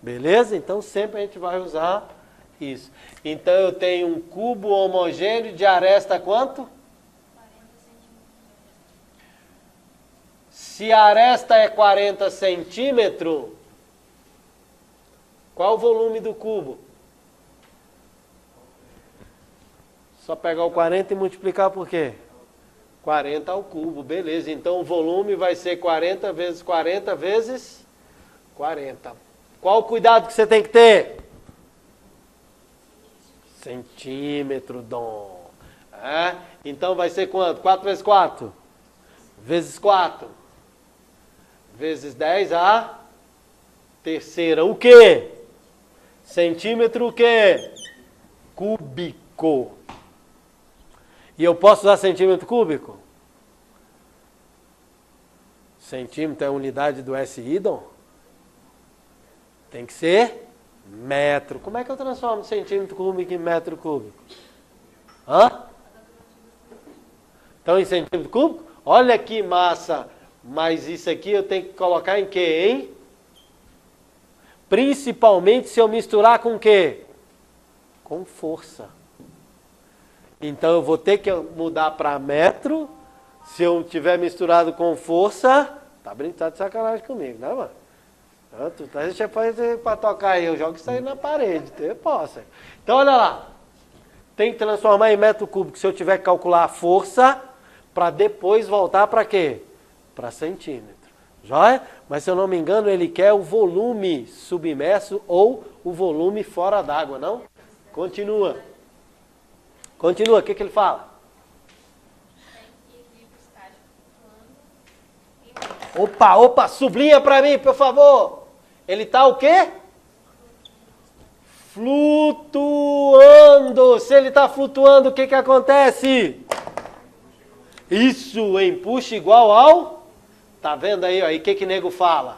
Beleza? Então, sempre a gente vai usar isso. Então, eu tenho um cubo homogêneo de aresta quanto? 40 centímetros. Se a aresta é 40 centímetros, qual o volume do cubo? Só pegar o 40 e multiplicar por quê? 40 ao cubo, beleza. Então o volume vai ser 40 vezes 40 vezes 40. Qual o cuidado que você tem que ter? Centímetro, Dom. É? Então vai ser quanto? 4 vezes 4? Vezes 4. Vezes 10 a terceira. O quê? Centímetro o quê? Cúbico. E eu posso usar centímetro cúbico? Centímetro é a unidade do SI, Dom? Tem que ser metro. Como é que eu transformo centímetro cúbico em metro cúbico? Hã? Então, em centímetro cúbico? Olha que massa! Mas isso aqui eu tenho que colocar em quê, hein? Principalmente se eu misturar com o quê? Com força. Então eu vou ter que mudar para metro. Se eu tiver misturado com força, tá brincando de sacanagem comigo, né, mano? Tu tá para tocar aí, eu jogo isso aí na parede, eu posso. Então olha lá, tem que transformar em metro cúbico se eu tiver que calcular a força, para depois voltar para quê? Para centímetro. Joia? Mas se eu não me engano, ele quer o volume submerso ou o volume fora d'água, não? Continua. Continua, o que ele fala? Opa, sublinha para mim, por favor. Ele está o quê? Flutuando. Se ele está flutuando, o que acontece? Isso, o empuxo igual ao... Tá vendo aí, ó? E o que nego fala?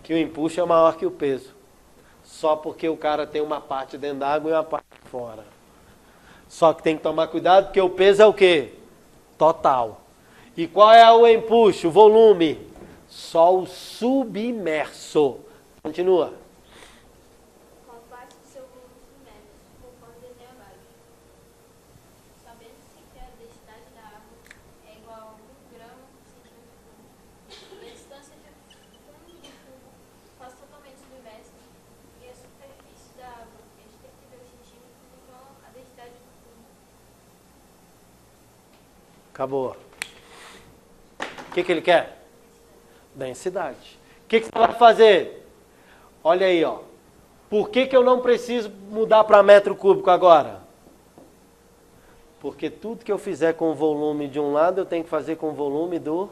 Que o empuxo é maior que o peso. Só porque o cara tem uma parte dentro da água e uma parte fora. Só que tem que tomar cuidado, porque o peso é o quê? Total. E qual é o empuxo, o volume? Só o submerso. Continua. Quanto mais o seu volume submerso, conforme desenho abaixo. Sabendo-se que a densidade da água é igual a 1 grama por centímetro cúbico. E a distância de fundo do cubo faz totalmente submersa. E a superfície da água é de 32 centímetros, então a densidade do cubo. Acabou. O que ele quer? Densidade. O que você vai fazer? Olha aí, ó. Por que eu não preciso mudar para metro cúbico agora? Porque tudo que eu fizer com o volume de um lado, eu tenho que fazer com o volume do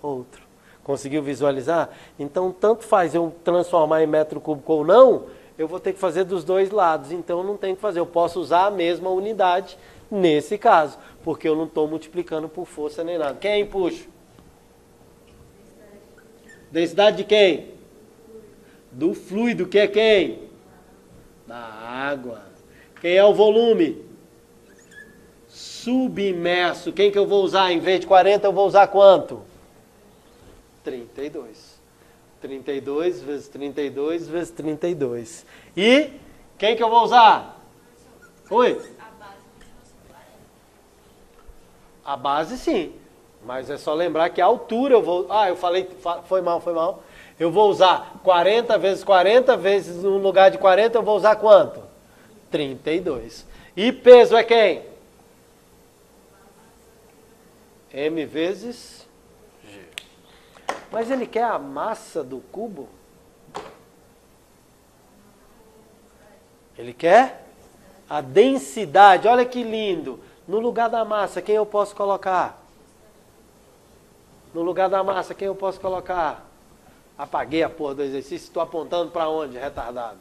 outro. Conseguiu visualizar? Então, tanto faz eu transformar em metro cúbico ou não, eu vou ter que fazer dos dois lados. Então, eu não tenho que fazer. Eu posso usar a mesma unidade nesse caso, porque eu não estou multiplicando por força nem nada. Quem é empuxo? Densidade de quem? Do fluido, que é quem? Da água. Quem é o volume? Submerso. Quem que eu vou usar? Em vez de 40, eu vou usar quanto? 32. 32 vezes 32 vezes 32. E quem que eu vou usar? Oi? A base sim. Mas é só lembrar que a altura eu vou... eu falei... Foi mal. Eu vou usar 40 vezes 40 vezes no lugar de 40 eu vou usar quanto? 32. E peso é quem? M vezes G. Mas ele quer a massa do cubo? Ele quer a densidade. Olha que lindo. No lugar da massa, quem eu posso colocar? No lugar da massa, quem eu posso colocar? Apaguei a porra do exercício, estou apontando para onde, retardado?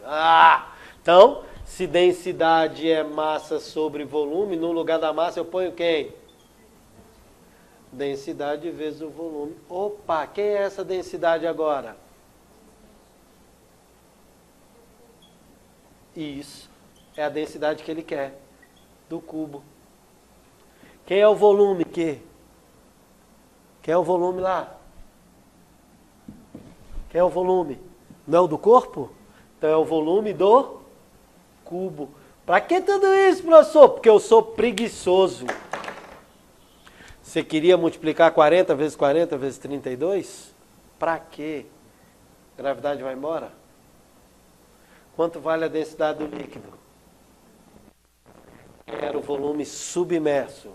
Então, se densidade é massa sobre volume, no lugar da massa eu ponho quem? Densidade vezes o volume. Opa, quem é essa densidade agora? Isso. É a densidade que ele quer. Do cubo. Quem é o volume? Quem é o volume lá? Quem é o volume? Não é o do corpo? Então é o volume do cubo. Para que tudo isso, professor? Porque eu sou preguiçoso. Você queria multiplicar 40 vezes 40 vezes 32? Para quê? Gravidade vai embora? Quanto vale a densidade do líquido? Era o volume submerso.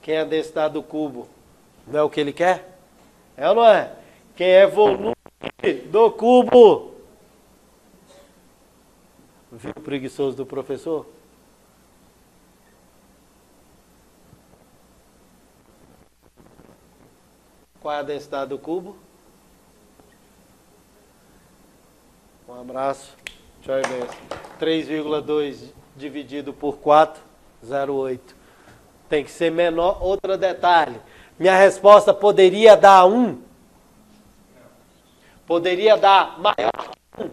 Quem é a densidade do cubo? Não é o que ele quer? É ou não é? Quem é volume do cubo? Viu o preguiçoso do professor? Qual é a densidade do cubo? Um abraço. Tchau e benção. 3,2 dividido por 4, 0,8. Tem que ser menor. Outro detalhe. Minha resposta poderia dar 1? Poderia dar maior que 1?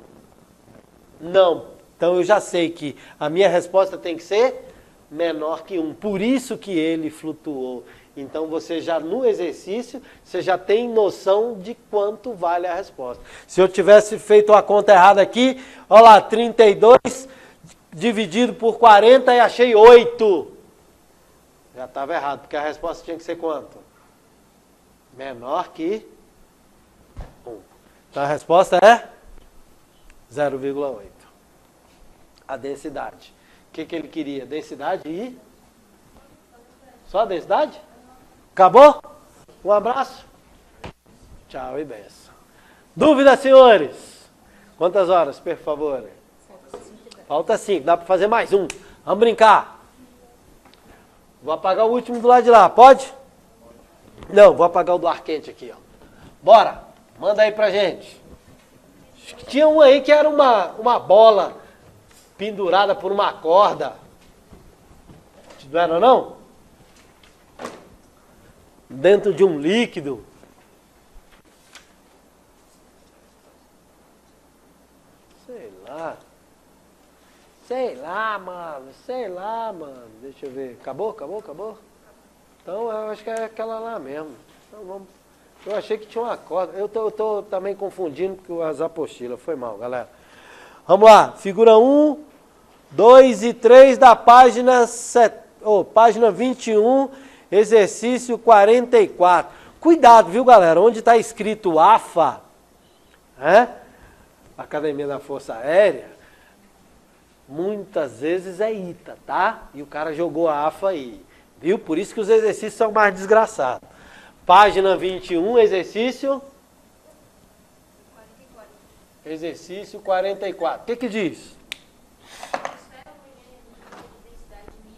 Não. Então eu já sei que a minha resposta tem que ser menor que 1. Por isso que ele flutuou. Então você já no exercício, você já tem noção de quanto vale a resposta. Se eu tivesse feito a conta errada aqui, olha lá, 32 dividido por 40 e achei 8. Já estava errado, porque a resposta tinha que ser quanto? Menor que 1. Então a resposta é 0,8. A densidade. O que ele queria? Densidade e... Só a densidade? Acabou? Um abraço. Tchau e benção. Dúvidas, senhores? Quantas horas, por favor? Falta 5. Dá para fazer mais um. Vamos brincar. Vou apagar o último do lado de lá. Pode? Não, vou apagar o do ar quente aqui, ó. Bora. Manda aí pra gente. Acho que tinha um aí que era uma bola pendurada por uma corda. Não era não? Dentro de um líquido. Sei lá. Sei lá, mano. Deixa eu ver. Acabou? Então eu acho que é aquela lá mesmo. Então vamos. Eu achei que tinha uma corda. Eu tô também confundindo com as apostilas. Foi mal, galera. Vamos lá. Figura 1, 2 e 3 da página 21, exercício 44. Cuidado, viu, galera? Onde está escrito AFA, Academia da Força Aérea, muitas vezes é ITA, tá? E o cara jogou a AFA aí, viu? Por isso que os exercícios são mais desgraçados. Página 21, exercício 44. Exercício 44. O que diz? A esfera homogênea de densidade μ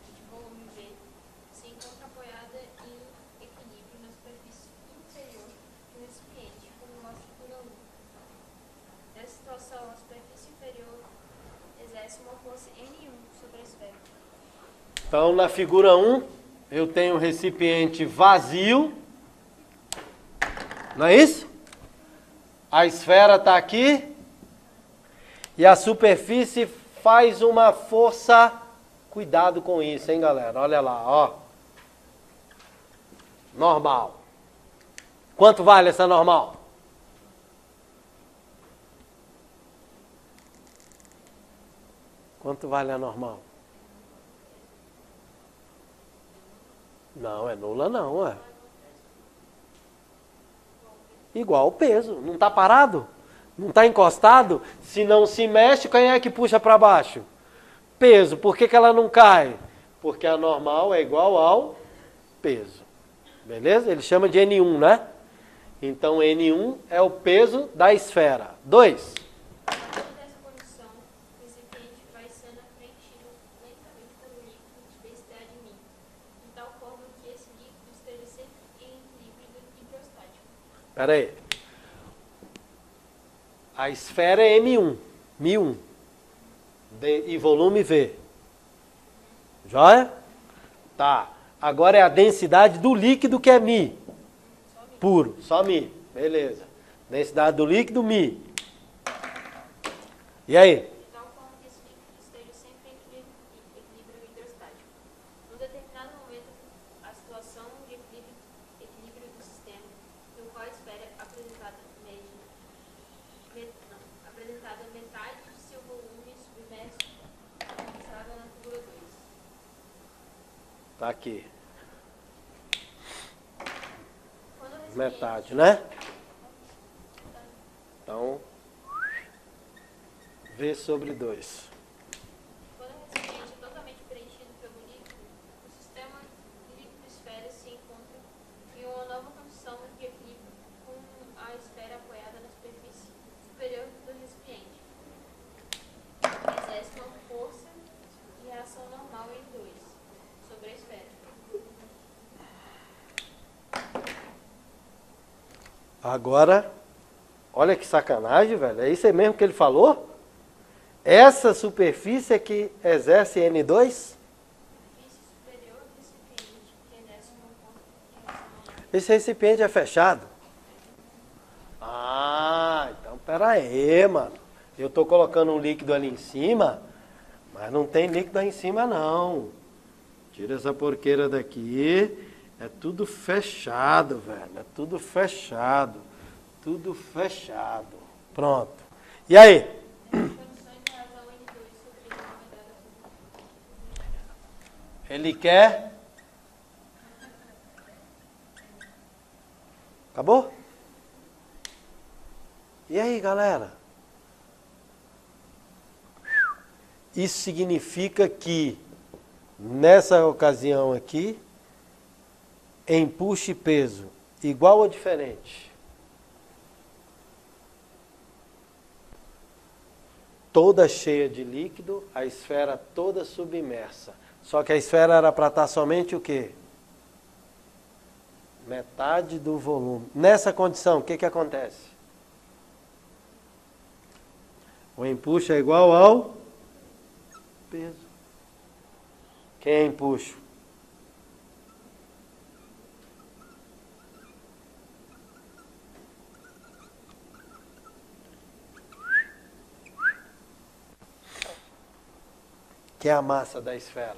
de volume V se encontra apoiada em equilíbrio na superfície inferior do recipiente, como mostra a figura 1. Nessa situação, a superfície inferior exerce uma força N1 sobre a esfera. Então, na figura 1, eu tenho um recipiente vazio, não é isso? A esfera está aqui e a superfície faz uma força. Cuidado com isso, hein, galera? Olha lá, ó. Normal. Quanto vale essa normal? Quanto vale a normal? Não, é nula não, é. Igual o peso. Não está parado? Não está encostado? Se não se mexe, quem é que puxa para baixo? Peso. Por que ela não cai? Porque a normal é igual ao peso. Beleza? Ele chama de N1, né? Então N1 é o peso da esfera. 2. Nessa condição, o recipiente vai sendo preenchido lentamente por um líquido de densidade μ, de tal forma que esse líquido esteja sempre em equilíbrio hidrostático. Espera aí. A esfera é M1. Mi1. E volume V. Joia? Tá. Agora é a densidade do líquido que é Mi. Puro, só Mi. Beleza. Densidade do líquido, Mi. E aí? De tal forma que esse líquido esteja sempre em equilíbrio hidrostático. Num determinado momento, a situação de equilíbrio do sistema, no qual a esfera apresentada metade de seu volume submerso, mostrada na figura 2. Tá aqui. Quando o recipiente- Metade, né? Então, V sobre 2. Quando o recipiente é totalmente preenchido pelo líquido, o sistema líquido-esfera se encontra em uma nova condição de equilíbrio com a esfera apoiada na superfície superior do recipiente. Exerce uma força de reação normal em 2 sobre a esfera. Agora, olha que sacanagem, velho. É isso aí mesmo que ele falou? Essa superfície é que exerce N2? Superfície superior do recipiente que exerce uma força de reação normal. Esse recipiente é fechado? Ah, então pera aí, mano. Eu tô colocando um líquido ali em cima, mas não tem líquido aí em cima, não. Tira essa porqueira daqui. É tudo fechado, velho. É tudo fechado. Tudo fechado. Pronto. E aí? Condições de razão N2 sobre a gravidade da Ele quer? Acabou? E aí, galera? Isso significa que, nessa ocasião aqui, empuxo e peso igual ou diferente? Toda cheia de líquido, a esfera toda submersa. Só que a esfera era para estar somente o quê? Metade do volume. Nessa condição, o que acontece? O empuxo é igual ao peso. Quem é empuxo? Que é a massa da esfera.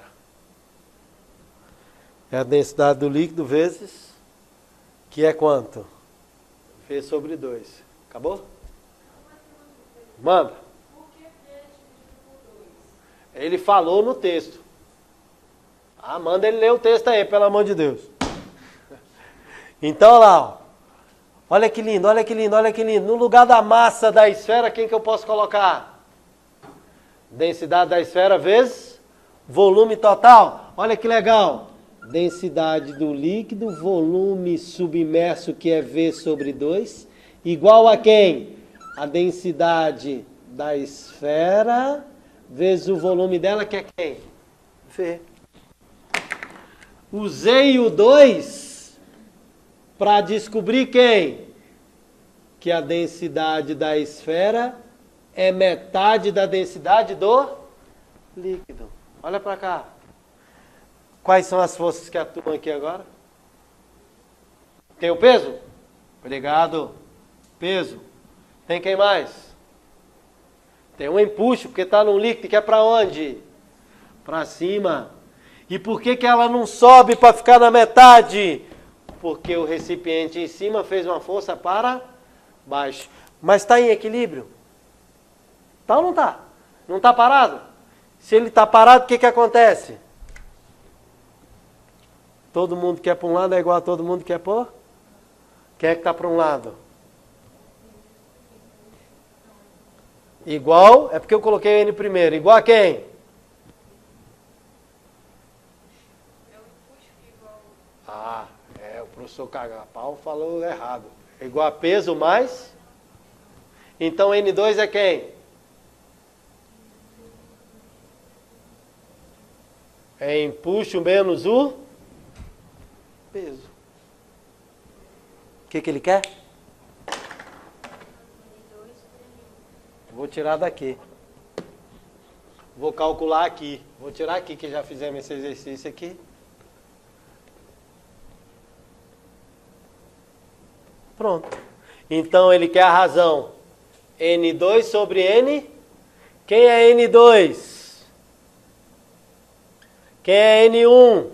É a densidade do líquido vezes, que é quanto? V sobre 2. Acabou? Manda. Ele falou no texto. Ah, manda ele ler o texto aí, pelo amor de Deus. Então, olha lá, ó. Olha que lindo, olha que lindo, olha que lindo. No lugar da massa da esfera, quem que eu posso colocar? Densidade da esfera vezes volume total. Olha que legal. Densidade do líquido, volume submerso, que é V sobre 2, igual a quem? A densidade da esfera vezes o volume dela, que é quem? V. Usei o 2 para descobrir quem? Que a densidade da esfera é metade da densidade do líquido. Olha para cá. Quais são as forças que atuam aqui agora? Tem o peso? Obrigado. Peso. Tem quem mais? Tem um empuxo, porque está num líquido que é para onde? Para cima. E por que ela não sobe para ficar na metade? Porque o recipiente em cima fez uma força para baixo. Mas está em equilíbrio? Tá ou não está? Não está parado? Se ele está parado, o que acontece? Todo mundo quer para um lado é igual a todo mundo quer para? Quem é que está para um lado? Igual, é porque eu coloquei N primeiro. Igual a quem? Ah, o professor Cagapau falou errado. É igual a peso mais? Então N2 é quem? É empuxo menos o peso. O que ele quer? Vou tirar daqui. Vou calcular aqui. Vou tirar aqui que já fizemos esse exercício aqui. Pronto. Então ele quer a razão. N2 sobre N. Quem é N2? Quem é N1?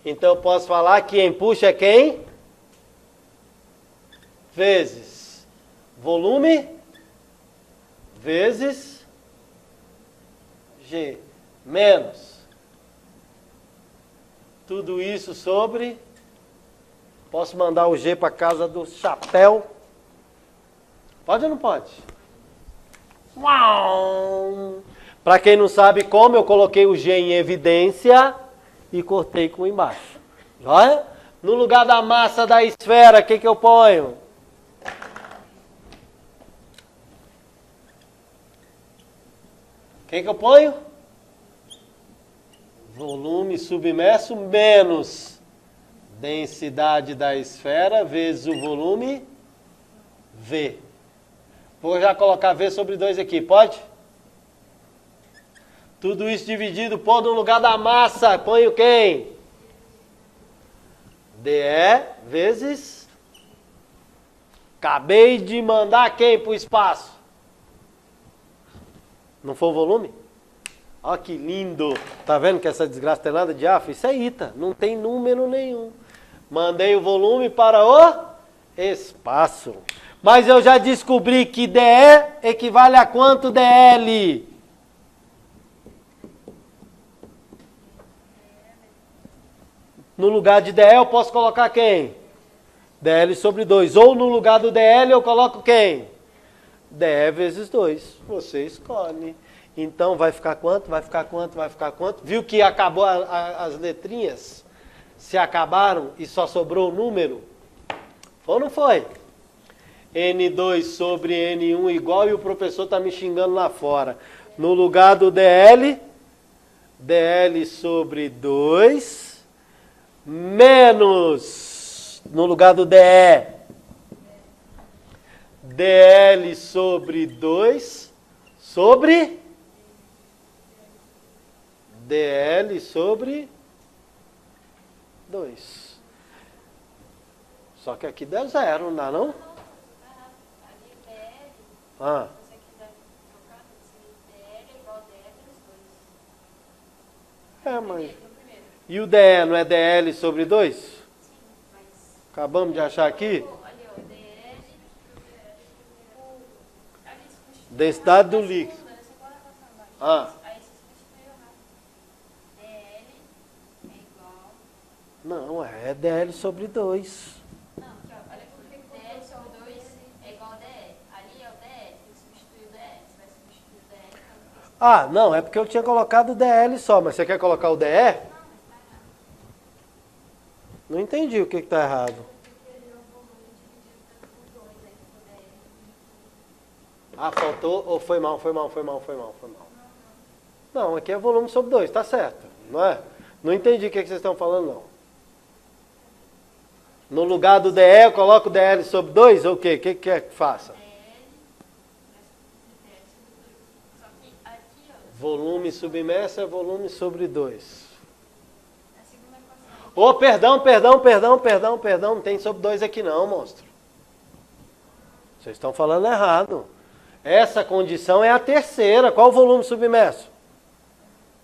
Então eu posso falar que quem puxa é quem? Vezes volume vezes G menos tudo isso sobre, posso mandar o G para casa do chapéu? Pode ou não pode? Para quem não sabe como, eu coloquei o G em evidência e cortei com embaixo. Olha, no lugar da massa da esfera, o que eu ponho? O que eu ponho? Volume submerso menos densidade da esfera vezes o volume V. Vou já colocar V sobre 2 aqui, pode? Tudo isso dividido, pôr no lugar da massa, ponho quem? DE vezes... Acabei de mandar quem para o espaço? Não foi o volume? Olha que lindo. Tá vendo que essa desgraça tem nada de AF? Isso é ITA, não tem número nenhum. Mandei o volume para o espaço. Mas eu já descobri que DE equivale a quanto DL? No lugar de DE eu posso colocar quem? DL sobre 2. Ou no lugar do DL eu coloco quem? DE vezes 2. Você escolhe. Então vai ficar quanto? Vai ficar quanto? Vai ficar quanto? Viu que acabou as letrinhas? Se acabaram e só sobrou o número? Foi ou não foi? N2 sobre N1 igual e o professor está me xingando lá fora. No lugar do DL, DL sobre 2 menos, no lugar do DE, DL sobre 2 sobre DL sobre 2. Só que aqui dá zero, não dá não? Ah. Se você quiser trocar, DL é igual a DL vezes 2. É, mas... E o DE não é DL sobre 2? Sim, mas... Acabamos de achar aqui? Ali, ó, DL... Densidade do líquido. Ah. Aí você substituiu rápido. DL é igual... Não, é DL sobre 2. Não, aqui, ó, olha aqui. DL sobre 2 é igual a DL. Ali é o DL, tem que substituir o DL. Você vai substituir o DL. Ah, não, é porque eu tinha colocado o DL só, mas você quer colocar o DE? Não entendi o que está errado. Ah, faltou ou foi mal? Não, aqui é volume sobre 2, tá certo, não é? Não entendi o que vocês estão falando, não. No lugar do DE, eu coloco o DL sobre 2 ou o quê? O que quer que faça? Volume submerso é volume sobre 2. Oh, perdão, não tem sobre 2 aqui não, monstro. Vocês estão falando errado. Essa condição é a terceira. Qual o volume submerso?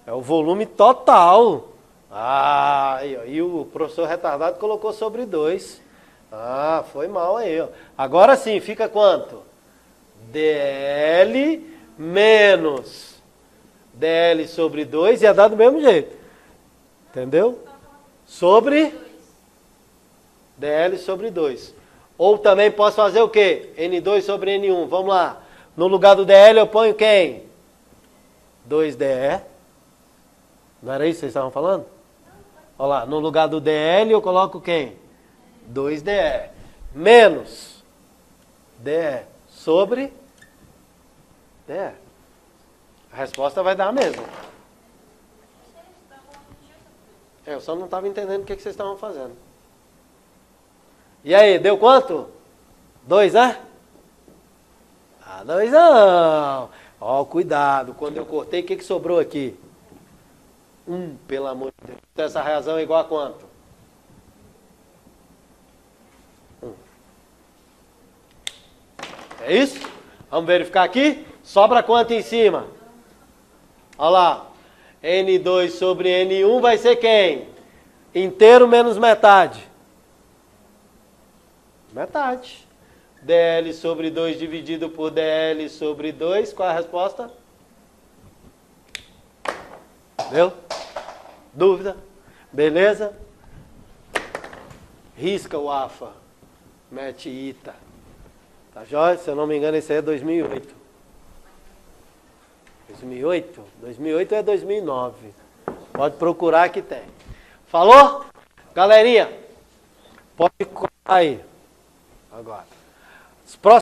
É o volume total. Ah, e o professor retardado colocou sobre 2. Ah, foi mal aí. Ó. Agora sim, fica quanto? DL menos DL sobre 2 ia dar do mesmo jeito. Entendeu? Sobre DL sobre 2. Ou também posso fazer o quê? N2 sobre N1. Vamos lá. No lugar do DL eu ponho quem? 2DE. Não era isso que vocês estavam falando? Olha lá. No lugar do DL eu coloco quem? 2DE. Menos DE sobre DE. A resposta vai dar a mesma. Eu só não estava entendendo o que vocês estavam fazendo. E aí, deu quanto? 2, né? Ah, 2 não. Ó, cuidado, quando eu cortei, o que sobrou aqui? Pelo amor de Deus. Então essa razão é igual a quanto? 1. É isso? Vamos verificar aqui? Sobra quanto em cima? Olha lá. N2 sobre N1 vai ser quem? Inteiro menos metade. Metade. DL sobre 2 dividido por DL sobre 2. Qual é a resposta? Deu? Dúvida? Beleza? Risca o AFA. Mete ITA. Tá jóia? Se eu não me engano, esse aí é 2008. 2008? 2008 é 2009. Pode procurar que tem. Falou? Galerinha, pode colar aí. Agora. Os próximos